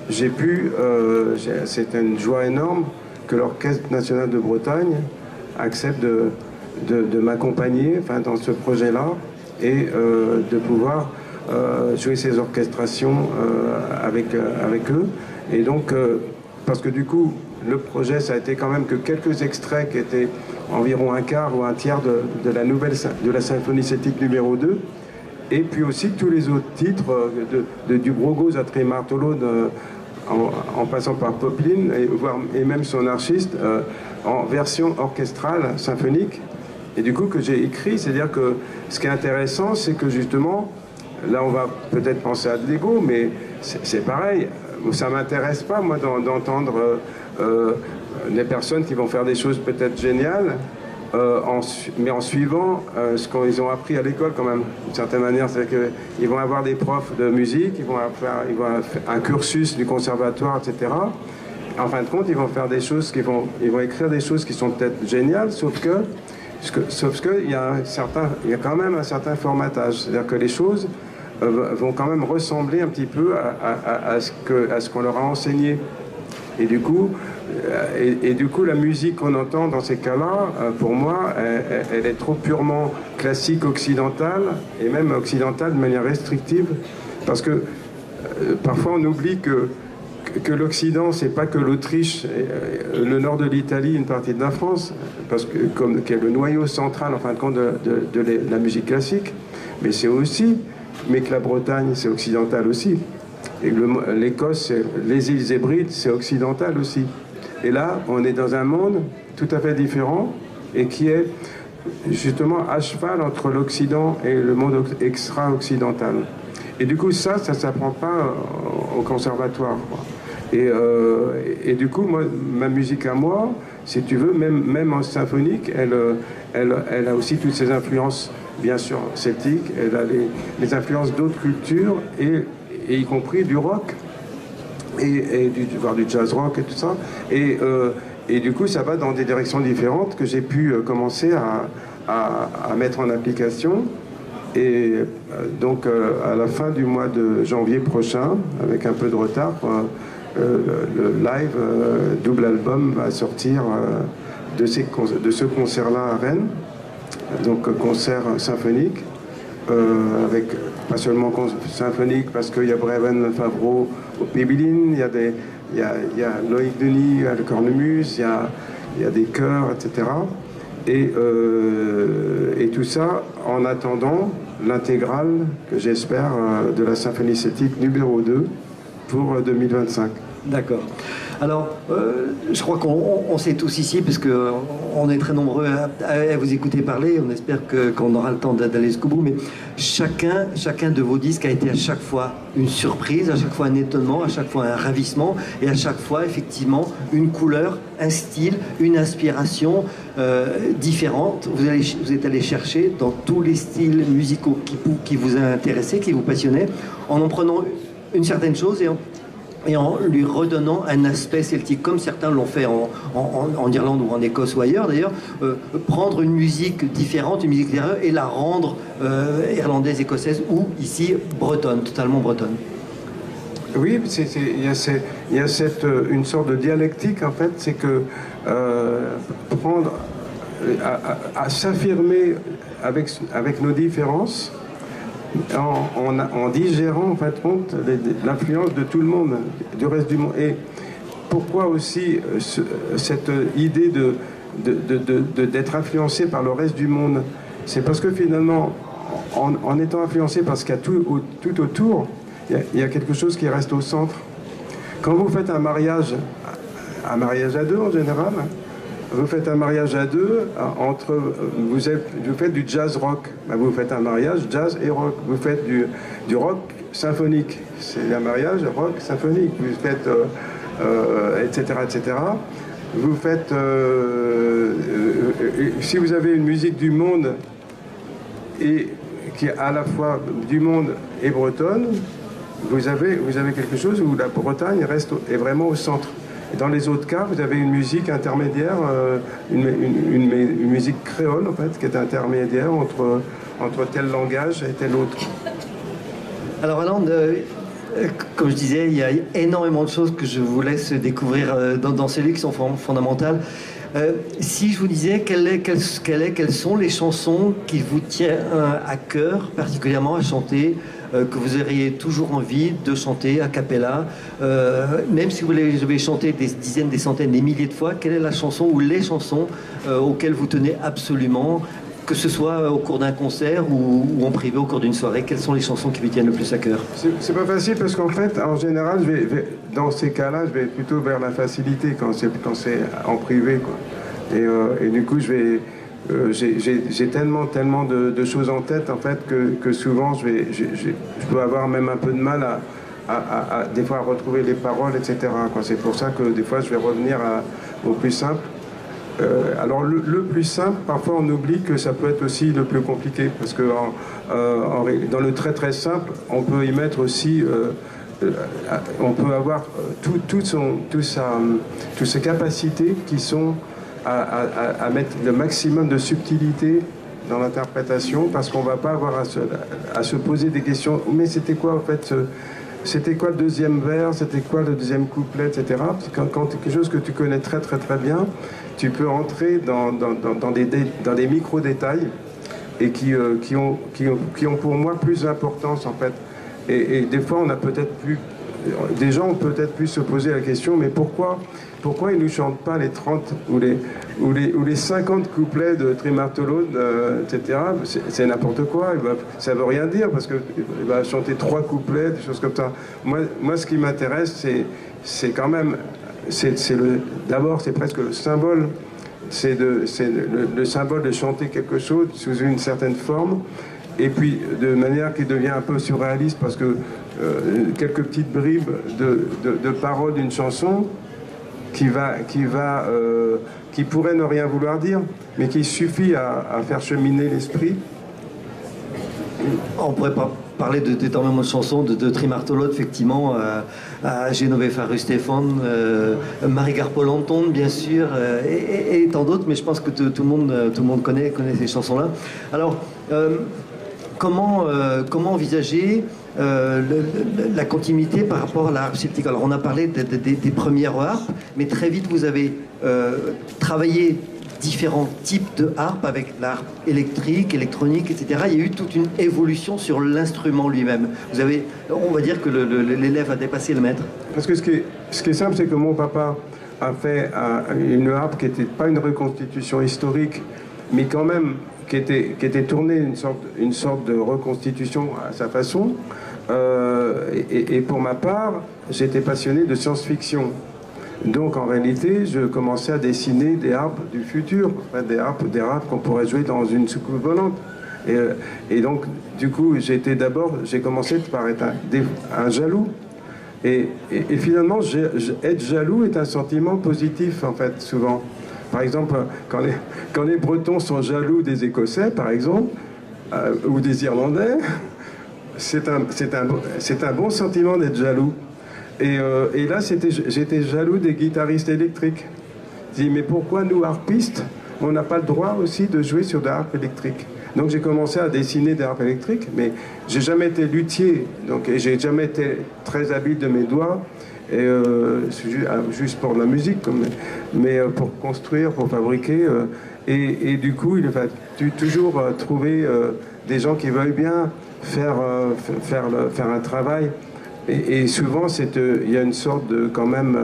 c'était une joie énorme que l'Orchestre national de Bretagne accepte de m'accompagner, enfin, dans ce projet-là, et de pouvoir jouer ces orchestrations avec eux. Et donc, parce que du coup, le projet, ça a été quand même que quelques extraits qui étaient environ un quart ou un tiers de la symphonie celtique numéro 2, et puis aussi tous les autres titres, du Brogos à Tremartolo, en passant par Poplin, et même son archiste, en version orchestrale, symphonique, et du coup que j'ai écrit. C'est-à-dire que ce qui est intéressant, c'est que justement, là on va peut-être penser à de l'ego, mais c'est pareil, ça ne m'intéresse pas, moi, d'entendre des personnes qui vont faire des choses peut-être géniales, mais en suivant ce qu'ils ont appris à l'école quand même, d'une certaine manière. C'est-à-dire qu'ils vont avoir des profs de musique, ils vont faire un cursus du conservatoire, etc. En fin de compte, ils vont faire des choses, ils vont écrire des choses qui sont peut-être géniales, sauf que il y a quand même un certain formatage. C'est-à-dire que les choses vont quand même ressembler un petit peu à ce qu'on leur a enseigné. Et du coup, la musique qu'on entend dans ces cas-là, pour moi, elle est trop purement classique occidentale, et même occidentale de manière restrictive, parce que parfois on oublie que l'Occident, c'est pas que l'Autriche, le nord de l'Italie, une partie de la France, parce que qui est le noyau central, en fin de compte, de la musique classique, mais que la Bretagne, c'est occidental aussi. Et l'Écosse, les îles Hébrides, c'est occidental aussi. Et là, on est dans un monde tout à fait différent, et qui est justement à cheval entre l'Occident et le monde extra-occidental. Et du coup, ça s'apprend pas au conservatoire, quoi. Et du coup, moi, ma musique à moi, si tu veux, même en symphonique, elle a aussi toutes ses influences, bien sûr, celtiques. Elle a les influences d'autres cultures, et y compris du rock, voire du jazz rock et tout ça. Et et du coup, ça va dans des directions différentes que j'ai pu commencer à mettre en application. Et donc, à la fin du mois de janvier prochain, avec un peu de retard, le live double album va sortir de ce concert-là à Rennes. Donc, concert symphonique, avec pas seulement symphonique, parce qu'il y a Bréven Favreau au Pébiline, il y a Loïc Denis à la cornemuse, il y a des chœurs, etc. Et tout ça en attendant l'intégrale, que j'espère, de la symphonie celtique numéro 2 pour 2025. D'accord. Alors, je crois qu'on sait tous ici, parce qu'on est très nombreux à vous écouter parler, on espère qu'on aura le temps d'aller jusqu'au bout, mais chacun de vos disques a été à chaque fois une surprise, à chaque fois un étonnement, à chaque fois un ravissement, et à chaque fois, effectivement, une couleur, un style, une inspiration différente. Vous êtes allé chercher dans tous les styles musicaux qui vous intéressaient, qui vous passionnaient, en prenant une certaine chose et en lui redonnant un aspect celtique, comme certains l'ont fait en Irlande ou en Écosse ou ailleurs d'ailleurs, prendre une musique différente, une musique intérieure, et la rendre irlandaise, écossaise ou ici bretonne, totalement bretonne. Oui, il y a une sorte de dialectique en fait, c'est que prendre à s'affirmer avec nos différences, en digérant en fait compte l'influence de tout le monde, du reste du monde. Et pourquoi aussi cette idée d'être influencé par le reste du monde? C'est parce que finalement, en étant influencé par ce qu'il y a tout autour, il y a quelque chose qui reste au centre. Quand vous faites un mariage à deux en général, vous faites un mariage à deux entre... Vous faites du jazz rock. Vous faites un mariage jazz et rock. Vous faites du rock symphonique. C'est un mariage rock symphonique. Vous faites... etc., etc. Vous faites... si vous avez une musique du monde et qui est à la fois du monde et bretonne, vous avez quelque chose où la Bretagne est vraiment au centre. Et dans les autres cas, vous avez une musique intermédiaire, une musique créole, en fait, qui est intermédiaire entre tel langage et tel autre. Alors, Alain, comme je disais, il y a énormément de choses que je vous laisse découvrir dans ces livres qui sont fondamentales. Si je vous disais quelles sont les chansons qui vous tiennent à cœur, particulièrement à chanter, que vous auriez toujours envie de chanter a cappella, même si vous l'avez chanté des dizaines, des centaines, des milliers de fois, quelle est la chanson ou les chansons auxquelles vous tenez absolument, que ce soit au cours d'un concert ou en privé au cours d'une soirée? Quelles sont les chansons qui vous tiennent le plus à cœur? C'est pas facile parce qu'en fait, en général, dans ces cas-là, je vais plutôt vers la facilité quand c'est en privé, quoi. Et du coup, j'ai tellement de choses en tête en fait que souvent je peux avoir même un peu de mal à des fois à retrouver les paroles, etc. C'est pour ça que des fois je vais revenir au plus simple. Alors le plus simple, parfois on oublie que ça peut être aussi le plus compliqué, parce que dans le très très simple, on peut y mettre aussi, on peut avoir toutes ces capacités qui sont à mettre le maximum de subtilité dans l'interprétation, parce qu'on ne va pas avoir à se poser des questions. Mais c'était quoi en fait c'était quoi le deuxième vers, c'était quoi le deuxième couplet, etc. Quand quelque chose que tu connais très très très bien, tu peux entrer dans des micro-détails et qui ont pour moi plus d'importance en fait. Et des fois des gens ont peut-être pu se poser la question, mais pourquoi ils ne nous chantent pas les 30 ou les 50 couplets de Trimartolo, etc. C'est n'importe quoi. Ça ne veut rien dire, parce qu'il va chanter 3 couplets, des choses comme ça. Moi ce qui m'intéresse, c'est quand même... D'abord, c'est presque le symbole. C'est le symbole de chanter quelque chose sous une certaine forme, et puis de manière qui devient un peu surréaliste, parce que quelques petites bribes de paroles d'une chanson qui pourrait ne rien vouloir dire, mais qui suffit à faire cheminer l'esprit. On pourrait pas parler d'énormément de chansons, de Trimartolot, effectivement, à Genoveva Farus-Stefan, Marie Garpol-Anton, bien sûr, et tant d'autres, mais je pense que tout le monde connaît ces chansons-là. Alors, comment envisager la continuité par rapport à la harpe celtique? Alors, on a parlé des premières harpes, mais très vite, vous avez travaillé différents types de harpe, avec la harpe électrique, électronique, etc. Il y a eu toute une évolution sur l'instrument lui-même. On va dire que l'élève a dépassé le maître. Parce que ce qui est simple, c'est que mon papa a fait une harpe qui n'était pas une reconstitution historique, mais quand même qui était tournée une sorte de reconstitution à sa façon. Et pour ma part, j'étais passionné de science-fiction. Donc en réalité, je commençais à dessiner des harpes du futur, enfin, des harpes qu'on pourrait jouer dans une soucoupe volante. Et donc, du coup, j'ai commencé par être un jaloux. Et finalement, être jaloux est un sentiment positif, en fait, souvent. Par exemple, quand les Bretons sont jaloux des Écossais, par exemple, ou des Irlandais, c'est un bon sentiment d'être jaloux. Et là, j'étais jaloux des guitaristes électriques. Je dis, mais pourquoi nous, harpistes, on n'a pas le droit aussi de jouer sur des harpes électriques? Donc j'ai commencé à dessiner des harpes électriques, mais j'ai jamais été luthier, et j'ai jamais été très habile de mes doigts, juste pour la musique, mais pour construire, pour fabriquer. Et du coup, il va toujours trouver des gens qui veulent bien faire un travail. Et souvent, il y a une sorte de, quand même,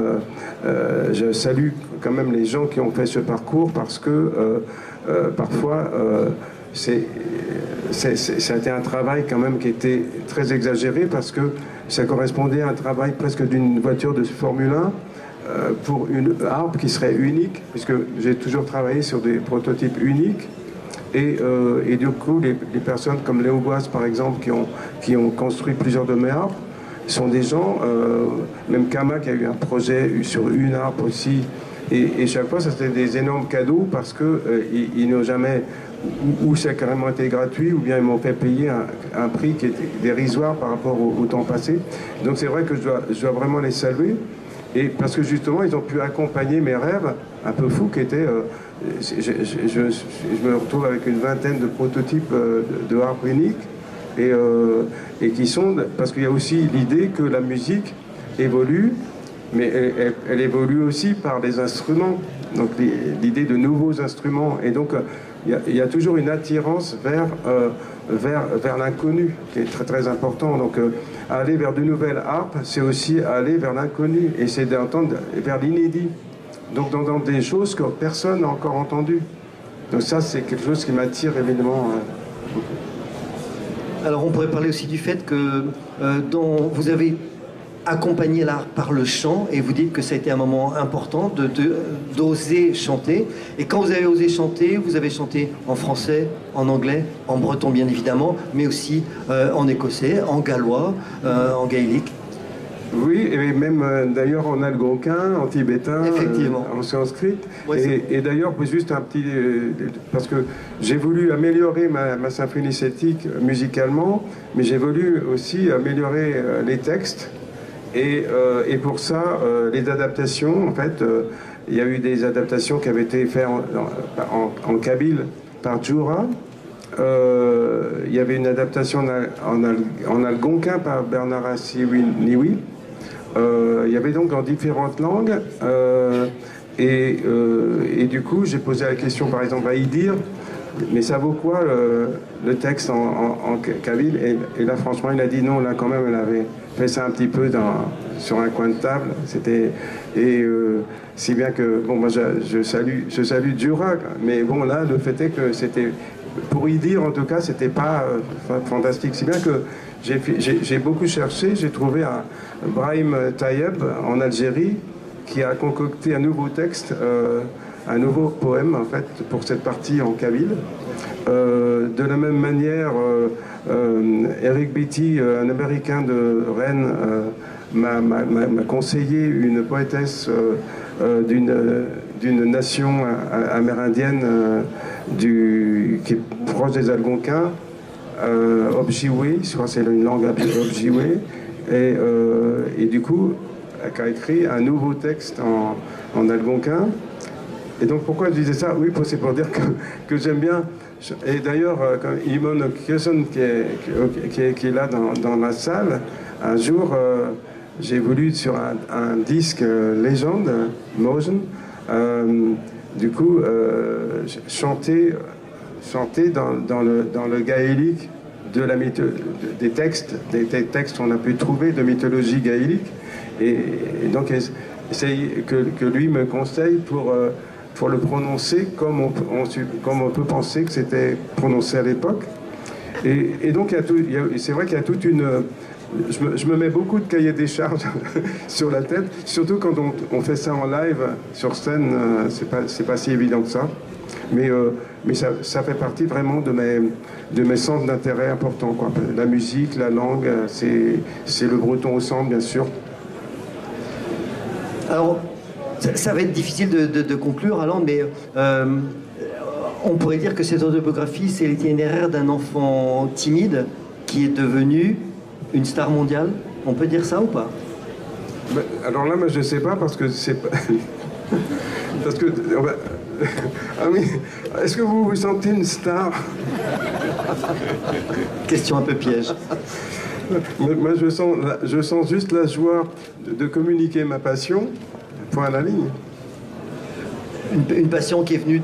je salue quand même les gens qui ont fait ce parcours, parce que parfois, ça a été un travail quand même qui était très exagéré, parce que ça correspondait à un travail presque d'une voiture de Formule 1 pour une harpe qui serait unique, puisque j'ai toujours travaillé sur des prototypes uniques. Et du coup, les personnes comme Léo Boise, par exemple, qui ont construit plusieurs de mes harpes, sont des gens, même Kama qui a eu un projet sur une harpe aussi, et chaque fois ça c'était des énormes cadeaux, parce que ils n'ont jamais, ou ça a carrément été gratuit, ou bien ils m'ont fait payer un prix qui était dérisoire par rapport au temps passé. Donc c'est vrai que je dois vraiment les saluer, et parce que justement ils ont pu accompagner mes rêves un peu fous qui étaient je me retrouve avec une vingtaine de prototypes de harpe unique. Et qui sont, parce qu'il y a aussi l'idée que la musique évolue, mais elle évolue aussi par les instruments, donc l'idée de nouveaux instruments, et donc il y a toujours une attirance vers l'inconnu qui est très très important. Donc aller vers de nouvelles harpes, c'est aussi aller vers l'inconnu, et c'est d'entendre vers l'inédit, donc d'entendre des choses que personne n'a encore entendues. Donc ça, c'est quelque chose qui m'attire évidemment beaucoup. Alors on pourrait parler aussi du fait que vous avez accompagné l'art par le chant, et vous dites que ça a été un moment important d'oser chanter. Et quand vous avez osé chanter, vous avez chanté en français, en anglais, en breton bien évidemment, mais aussi en écossais, en gallois, en gaélique. Oui, et même d'ailleurs en algonquin, en tibétain, en sanskrit. Ouais, et d'ailleurs, juste un petit... parce que j'ai voulu améliorer ma symphonie celtique musicalement, mais j'ai voulu aussi améliorer les textes. Et pour ça, les adaptations, en fait, il y a eu des adaptations qui avaient été faites en kabyle par Djoura. Il y avait une adaptation en algonquin par Bernard Assi-Niwi. Il y avait donc en différentes langues, et du coup j'ai posé la question par exemple à Idir, mais ça vaut quoi le texte en kabyle, et là franchement il a dit non, là quand même elle avait fait ça un petit peu sur un coin de table, si bien que bon, moi je salue Djoura, mais bon là le fait est que c'était, pour Idir en tout cas, c'était pas fantastique, si bien que j'ai beaucoup cherché, j'ai trouvé un Brahim Tayeb en Algérie qui a concocté un nouveau texte, un nouveau poème en fait pour cette partie en kabyle. De la même manière, Eric Beatty, un Américain de Rennes, m'a conseillé une poétesse d'une nation amérindienne qui est proche des Algonquins, Ojibwe, je crois que c'est une langue Ojibwe, et du coup, qui a écrit un nouveau texte en algonquin. Et donc pourquoi je disais ça? Oui, c'est pour dire que j'aime bien. Et d'ailleurs, Imon Kyoson qui est là dans la salle, un jour, j'ai voulu sur un disque légende, Motion, du coup, chanter dans le gaélique des textes qu'on a pu trouver de mythologie gaélique. Et donc, c'est que lui me conseille pour le prononcer comme on peut penser que c'était prononcé à l'époque. Et donc, c'est vrai qu'il y a toute une... Je me mets beaucoup de cahiers des charges sur la tête, surtout quand on fait ça en live, sur scène, c'est pas si évident que ça. Mais ça fait partie vraiment de mes centres d'intérêt importants, quoi. La musique, la langue, c'est le breton au centre, bien sûr. Alors, ça va être difficile de conclure, Alain, mais on pourrait dire que cette autobiographie, c'est l'itinéraire d'un enfant timide qui est devenu une star mondiale. On peut dire ça ou pas? Alors là, moi, je ne sais pas, parce que c'est pas... parce que... Ah oui, est-ce que vous vous sentez une star? Question un peu piège. Moi, je sens juste la joie de communiquer ma passion, point à la ligne. Une passion qui est venue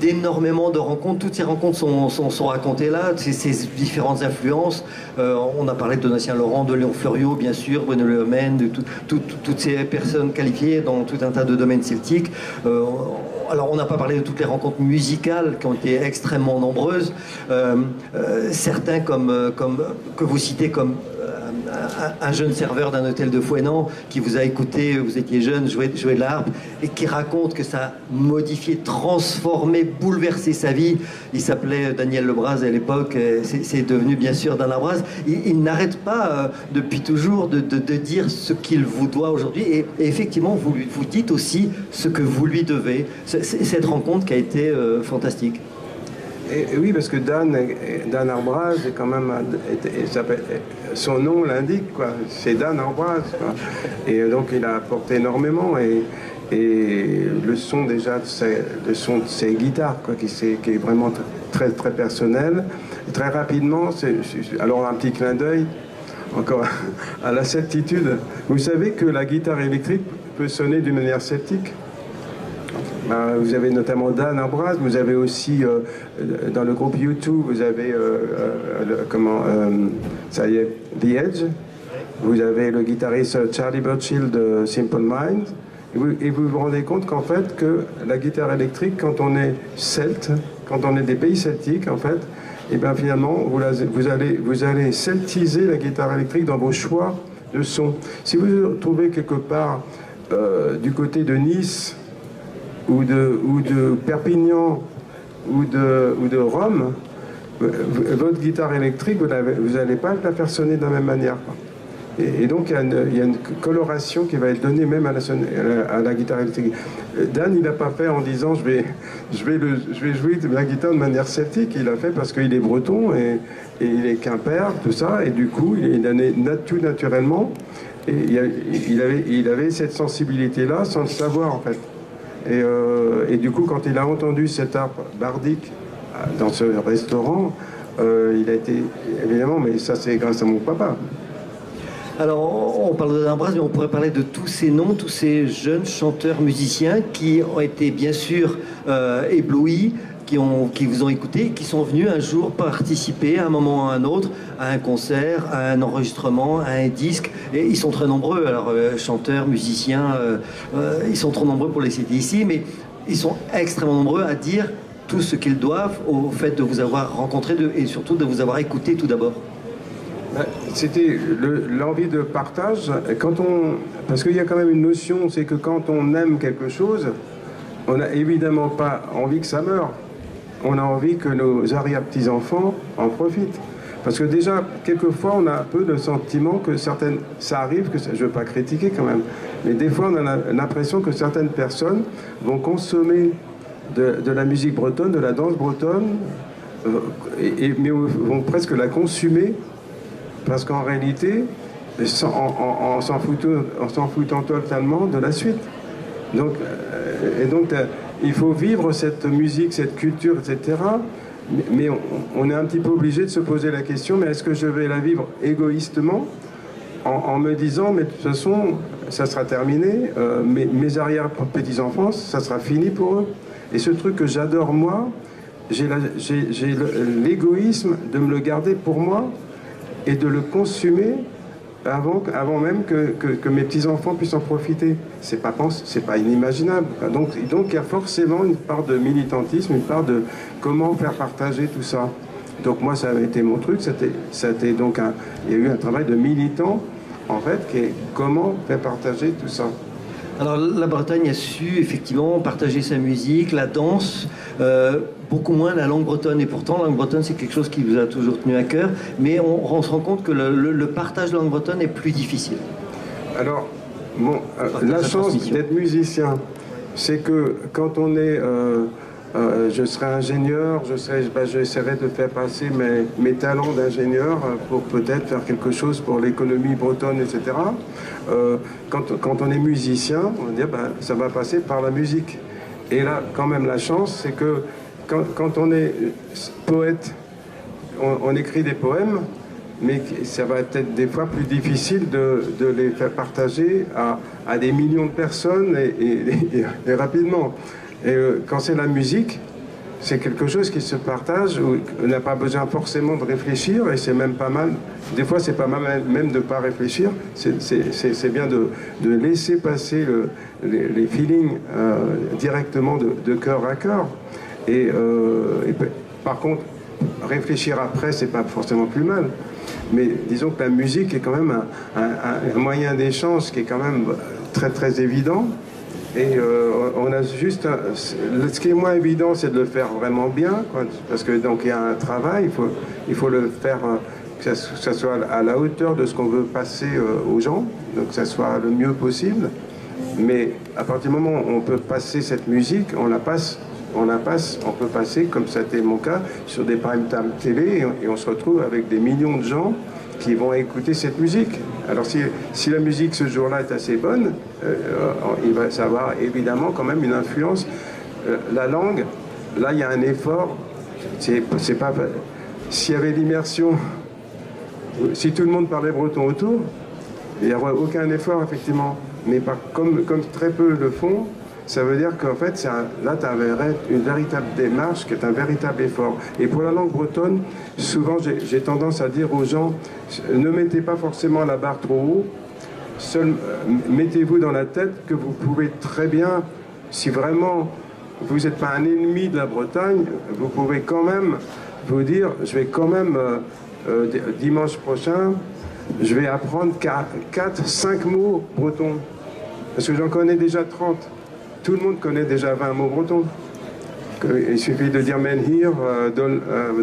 d'énormément de rencontres. Toutes ces rencontres sont racontées là, ces différentes influences. On a parlé de Donatien Laurent, de Léon Fleuriot, bien sûr, Bruno Le Maine, de toutes ces personnes qualifiées dans tout un tas de domaines celtiques. Alors, on n'a pas parlé de toutes les rencontres musicales qui ont été extrêmement nombreuses. Certains que vous citez comme un jeune serveur d'un hôtel de Fouesnant qui vous a écouté, vous étiez jeune, jouer de la harpe, et qui raconte que ça a modifié, transformé, bouleversé sa vie. Il s'appelait Daniel Lebras à l'époque, c'est devenu bien sûr Dan Labraz. Il n'arrête pas depuis toujours de dire ce qu'il vous doit aujourd'hui, et effectivement vous dites aussi ce que vous lui devez. Cette rencontre qui a été fantastique. Et oui, parce que Dan Arbraz est quand même... son nom l'indique, quoi. C'est Dan Arbraz, quoi. Et donc, il a apporté énormément. Et le son, déjà, de ses guitares, quoi, qui est vraiment très, très personnel. Et très rapidement, alors un petit clin d'œil, encore, à la celtitude. Vous savez que la guitare électrique peut sonner d'une manière celtique? Vous avez notamment Dan Arbraz, vous avez aussi dans le groupe U2, vous avez ça y est, The Edge, vous avez le guitariste Charlie Burchill de Simple Minds, et vous vous rendez compte qu'en fait que la guitare électrique, quand on est celte, quand on est des pays celtiques en fait, et bien finalement vous allez celtiser la guitare électrique dans vos choix de son. Si vous vous trouvez quelque part du côté de Nice, ou de Perpignan, ou de Rome, votre guitare électrique, vous n'allez pas la faire sonner de la même manière. Et donc, il y a une coloration qui va être donnée même à la guitare électrique. Dan, il n'a pas fait en disant je vais jouer de la guitare de manière celtique. Il l'a fait parce qu'il est breton et il est quimper, tout ça. Et du coup, il a né tout naturellement. Et il avait cette sensibilité-là sans le savoir, en fait. Et du coup, quand il a entendu cet harpe bardique dans ce restaurant, il a été, évidemment, mais ça c'est grâce à mon papa. Alors, on parle de Dan Arbraz, mais on pourrait parler de tous ces noms, tous ces jeunes chanteurs, musiciens qui ont été bien sûr éblouis, qui vous ont écouté, qui sont venus un jour participer à un moment ou à un autre à un concert, à un enregistrement, à un disque. Et ils sont très nombreux, alors chanteurs, musiciens, ils sont trop nombreux pour les citer ici, mais ils sont extrêmement nombreux à dire tout ce qu'ils doivent au fait de vous avoir rencontré et surtout de vous avoir écouté tout d'abord. C'était l'envie de partage. Parce qu'il y a quand même une notion, c'est que quand on aime quelque chose, on n'a évidemment pas envie que ça meure. On a envie que nos arrière-petits-enfants en profitent. Parce que déjà, quelquefois, on a un peu le sentiment que ça arrive, je ne veux pas critiquer quand même, mais des fois, on a l'impression que certaines personnes vont consommer de la musique bretonne, de la danse bretonne, mais vont presque la consommer, parce qu'en réalité, en s'en foutant totalement de la suite. Donc, il faut vivre cette musique, cette culture, etc. Mais on est un petit peu obligé de se poser la question, mais est-ce que je vais la vivre égoïstement en me disant, mais de toute façon, ça sera terminé, mes arrière-petits-enfants, ça sera fini pour eux. Et ce truc que j'adore, moi, j'ai l'égoïsme de me le garder pour moi et de le consommer avant même que mes petits-enfants puissent en profiter. C'est pas inimaginable. Donc il y a forcément une part de militantisme, une part de comment faire partager tout ça. Donc moi, ça avait été mon truc. Donc il y a eu un travail de militant, en fait, qui est comment faire partager tout ça. Alors la Bretagne a su effectivement partager sa musique, la danse, beaucoup moins la langue bretonne. Et pourtant, la langue bretonne, c'est quelque chose qui vous a toujours tenu à cœur. Mais on se rend compte que le partage de la langue bretonne est plus difficile. Alors, la chance d'être musicien, c'est que quand on est... je serai ingénieur, j'essaierai de faire passer mes talents d'ingénieur pour peut-être faire quelque chose pour l'économie bretonne, etc. Quand on est musicien, on va dire ça va passer par la musique. Et là, quand même, la chance, c'est que quand on est poète, on écrit des poèmes, mais ça va être des fois plus difficile de les faire partager à des millions de personnes et rapidement. Et quand c'est la musique, c'est quelque chose qui se partage, où on n'a pas besoin forcément de réfléchir, et c'est même pas mal. Des fois, c'est pas mal même de ne pas réfléchir. C'est bien de laisser passer les feelings directement de cœur à cœur. Et par contre, réfléchir après, c'est pas forcément plus mal. Mais disons que la musique est quand même un moyen d'échange qui est quand même très très évident. Et on a juste... ce qui est moins évident, c'est de le faire vraiment bien, quoi, parce que donc il y a un travail, il faut le faire, que ça soit à la hauteur de ce qu'on veut passer aux gens, donc que ça soit le mieux possible. Mais à partir du moment où on peut passer cette musique, on peut passer, comme ça a été mon cas, sur des prime time télé, et on se retrouve avec des millions de gens qui vont écouter cette musique. Alors si la musique ce jour-là est assez bonne, ça va avoir évidemment quand même une influence. La langue, là il y a un effort. C'est pas... S'il y avait l'immersion, si tout le monde parlait breton autour, il n'y aurait aucun effort effectivement. Mais comme très peu le font, ça veut dire qu'en fait, là, tu as une véritable démarche qui est un véritable effort. Et pour la langue bretonne, souvent, j'ai tendance à dire aux gens, ne mettez pas forcément la barre trop haut, mettez-vous dans la tête que vous pouvez très bien, si vraiment vous n'êtes pas un ennemi de la Bretagne, vous pouvez quand même vous dire, je vais quand même, dimanche prochain, je vais apprendre 4-5 mots bretons. Parce que j'en connais déjà 30. Tout le monde connaît déjà 20 mots bretons. Il suffit de dire menhir,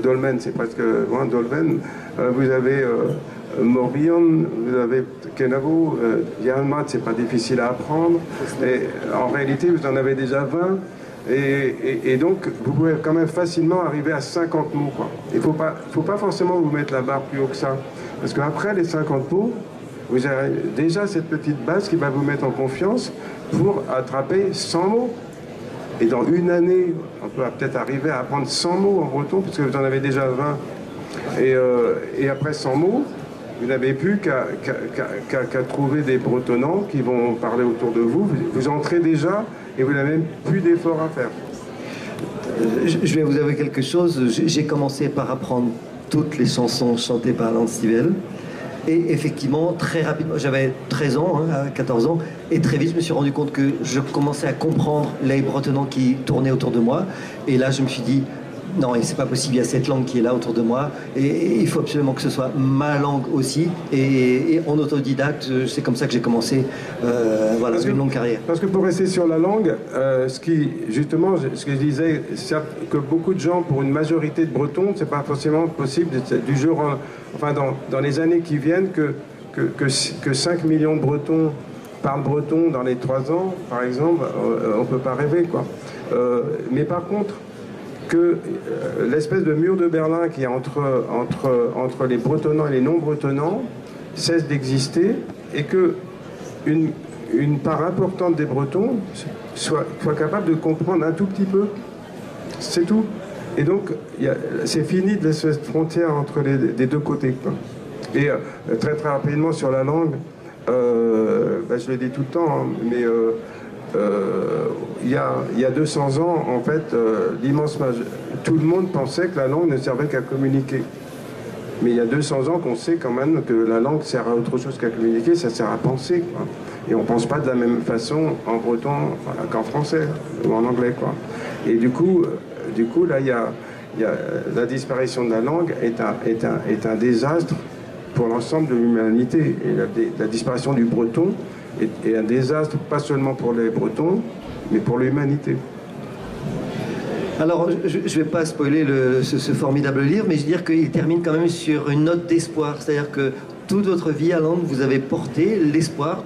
dolmen, c'est presque loin, dolmen. Vous avez Morion, vous avez Kenavo, Yarmat, c'est pas difficile à apprendre. Et en réalité, vous en avez déjà 20. Et donc, vous pouvez quand même facilement arriver à 50 mots, quoi. Il faut pas forcément vous mettre la barre plus haut que ça. Parce qu'après les 50 mots, vous avez déjà cette petite base qui va vous mettre en confiance pour attraper 100 mots. Et dans une année, on peut peut-être arriver à apprendre 100 mots en breton, puisque vous en avez déjà 20. Et après 100 mots, vous n'avez plus qu'à trouver des bretonnants qui vont parler autour de vous. Vous entrez déjà et vous n'avez même plus d'efforts à faire. Je vais vous avouer quelque chose. J'ai commencé par apprendre toutes les chansons chantées par Alain Stivell. Et effectivement, très rapidement, j'avais 13 ans, 14 ans, et très vite je me suis rendu compte que je commençais à comprendre les bretonnants qui tournaient autour de moi. Et là, je me suis dit, non, et c'est pas possible, il y a cette langue qui est là autour de moi, et il faut absolument que ce soit ma langue aussi. Et en autodidacte, c'est comme ça que j'ai commencé une longue carrière. Parce que pour rester sur la langue, ce que je disais, c'est que beaucoup de gens, pour une majorité de Bretons, c'est pas forcément possible du jour, dans les années qui viennent, que 5 millions de Bretons parlent breton dans les 3 ans, par exemple, on peut pas rêver, quoi. Mais par contre, que l'espèce de mur de Berlin qui est entre les bretonnants et les non-bretonnants cesse d'exister et que une part importante des Bretons soit capable de comprendre un tout petit peu. C'est tout. Et donc, c'est fini de laisser cette frontière entre les deux côtés, quoi. Et très rapidement sur la langue, je le dis tout le temps, hein, mais il y a 200 ans, en fait, tout le monde pensait que la langue ne servait qu'à communiquer. Mais il y a 200 ans qu'on sait quand même que la langue sert à autre chose qu'à communiquer, ça sert à penser, quoi. Et on ne pense pas de la même façon en breton qu'en français ou en anglais, quoi. Et du coup là, la disparition de la langue est un désastre pour l'ensemble de l'humanité. Et la disparition du breton est un désastre, pas seulement pour les Bretons, mais pour l'humanité. Alors, je ne vais pas spoiler ce formidable livre, mais je veux dire qu'il termine quand même sur une note d'espoir. C'est-à-dire que toute votre vie à Londres, vous avez porté l'espoir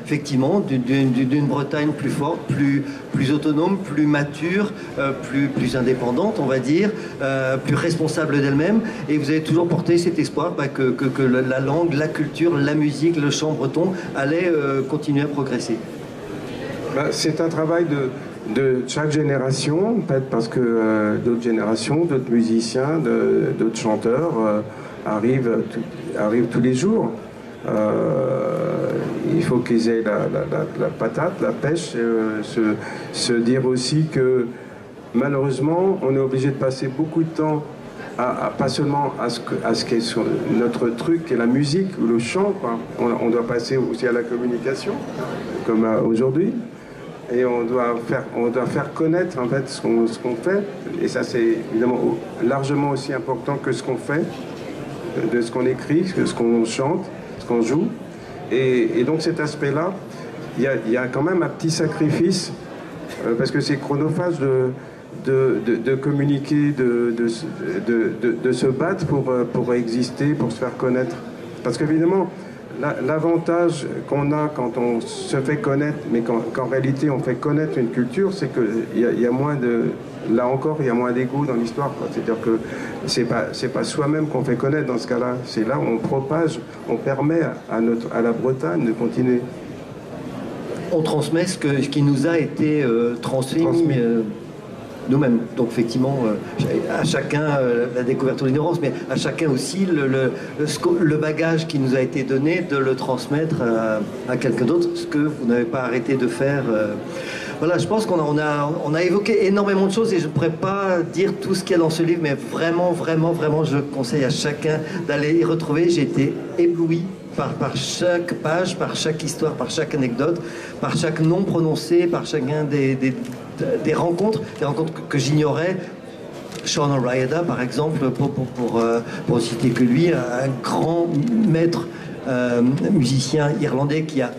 effectivement, d'une Bretagne plus forte, plus autonome, plus mature, plus indépendante, on va dire, plus responsable d'elle-même. Et vous avez toujours porté cet espoir que la langue, la culture, la musique, le chant breton allaient continuer à progresser. C'est un travail de chaque génération, en fait, parce que d'autres générations, d'autres musiciens, d'autres chanteurs arrivent tous les jours. Il faut qu'ils aient la patate, la pêche, se dire aussi que malheureusement, on est obligé de passer beaucoup de temps pas seulement à ce qu'est notre truc, qui est la musique ou le chant, quoi. On doit passer aussi à la communication, comme aujourd'hui. Et on doit faire connaître en fait ce qu'on fait. Et ça, c'est évidemment largement aussi important que ce qu'on fait, de ce qu'on écrit, que ce qu'on chante, ce qu'on joue. Et donc cet aspect-là, il y a quand même un petit sacrifice, parce que c'est chronophage de communiquer, de se battre pour exister, pour se faire connaître. Parce qu'évidemment, l'avantage qu'on a quand on se fait connaître, mais qu'en réalité on fait connaître une culture, c'est qu'il y a moins de... Là encore, il y a moins d'ego dans l'histoire. C'est-à-dire que c'est pas soi-même qu'on fait connaître dans ce cas-là. C'est là où on propage, on permet à la Bretagne de continuer. On transmet ce qui nous a été transmis. Nous-mêmes. Donc effectivement, à chacun la découverte de l'ignorance, mais à chacun aussi le bagage qui nous a été donné, de le transmettre à quelqu'un d'autre, ce que vous n'avez pas arrêté de faire. Voilà, je pense qu'on a évoqué énormément de choses et je ne pourrais pas dire tout ce qu'il y a dans ce livre, mais vraiment, je conseille à chacun d'aller y retrouver. J'ai été ébloui par chaque page, par chaque histoire, par chaque anecdote, par chaque nom prononcé, par chacun des rencontres que j'ignorais. Sean O'Riordan, par exemple, pour citer que lui, un grand maître musicien irlandais qui a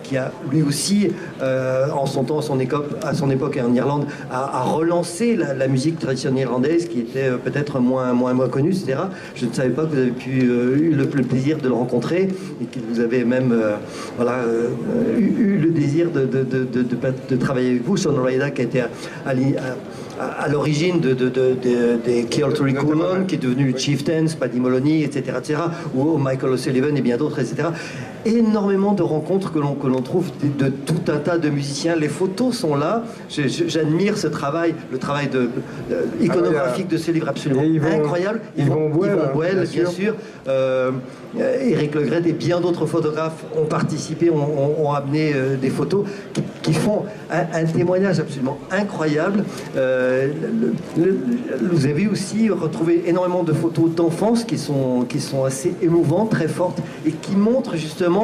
lui aussi, en son temps, à son époque en Irlande, a relancé la musique traditionnelle irlandaise qui était peut-être moins connue, etc. Je ne savais pas que vous avez eu le plaisir de le rencontrer et que vous avez même eu le désir de travailler avec vous. Sean O'Riordan qui a été à l'origine des Kilturry Coolman, qui est devenu le Chieftains, Paddy Moloney, etc., ou Michael O'Sullivan et bien d'autres, etc. Énormément de rencontres que l'on trouve de tout un tas de musiciens. Les photos sont là. J'admire ce travail, le travail iconographique de ce livre absolument incroyable. Yvon Boel, bien sûr. Éric Legret et bien d'autres photographes ont participé, ont amené des photos qui font un témoignage absolument incroyable. Vous avez aussi retrouvé énormément de photos d'enfance qui sont assez émouvantes, très fortes, et qui montrent justement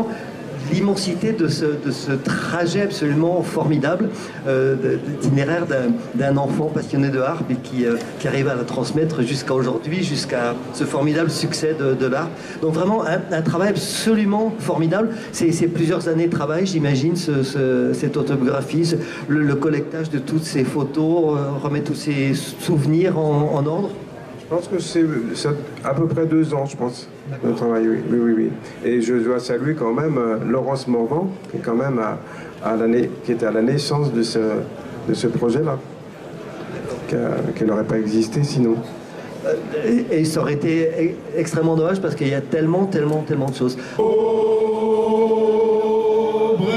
l'immensité de ce trajet absolument formidable d'itinéraire d'un enfant passionné de harpe et qui arrive à la transmettre jusqu'à aujourd'hui, jusqu'à ce formidable succès de l'harpe. Donc vraiment un travail absolument formidable. C'est plusieurs années de travail, j'imagine, cette autobiographie, le collectage de toutes ces photos, remettre tous ces souvenirs en ordre. Je pense que c'est à peu près 2 ans, je pense, de travail, oui. Et je dois saluer quand même Laurence Morvan, qui est quand même qui était à la naissance de ce projet-là, qu'elle n'aurait pas existé sinon. Et ça aurait été extrêmement dommage parce qu'il y a tellement de choses. Oh, Brace,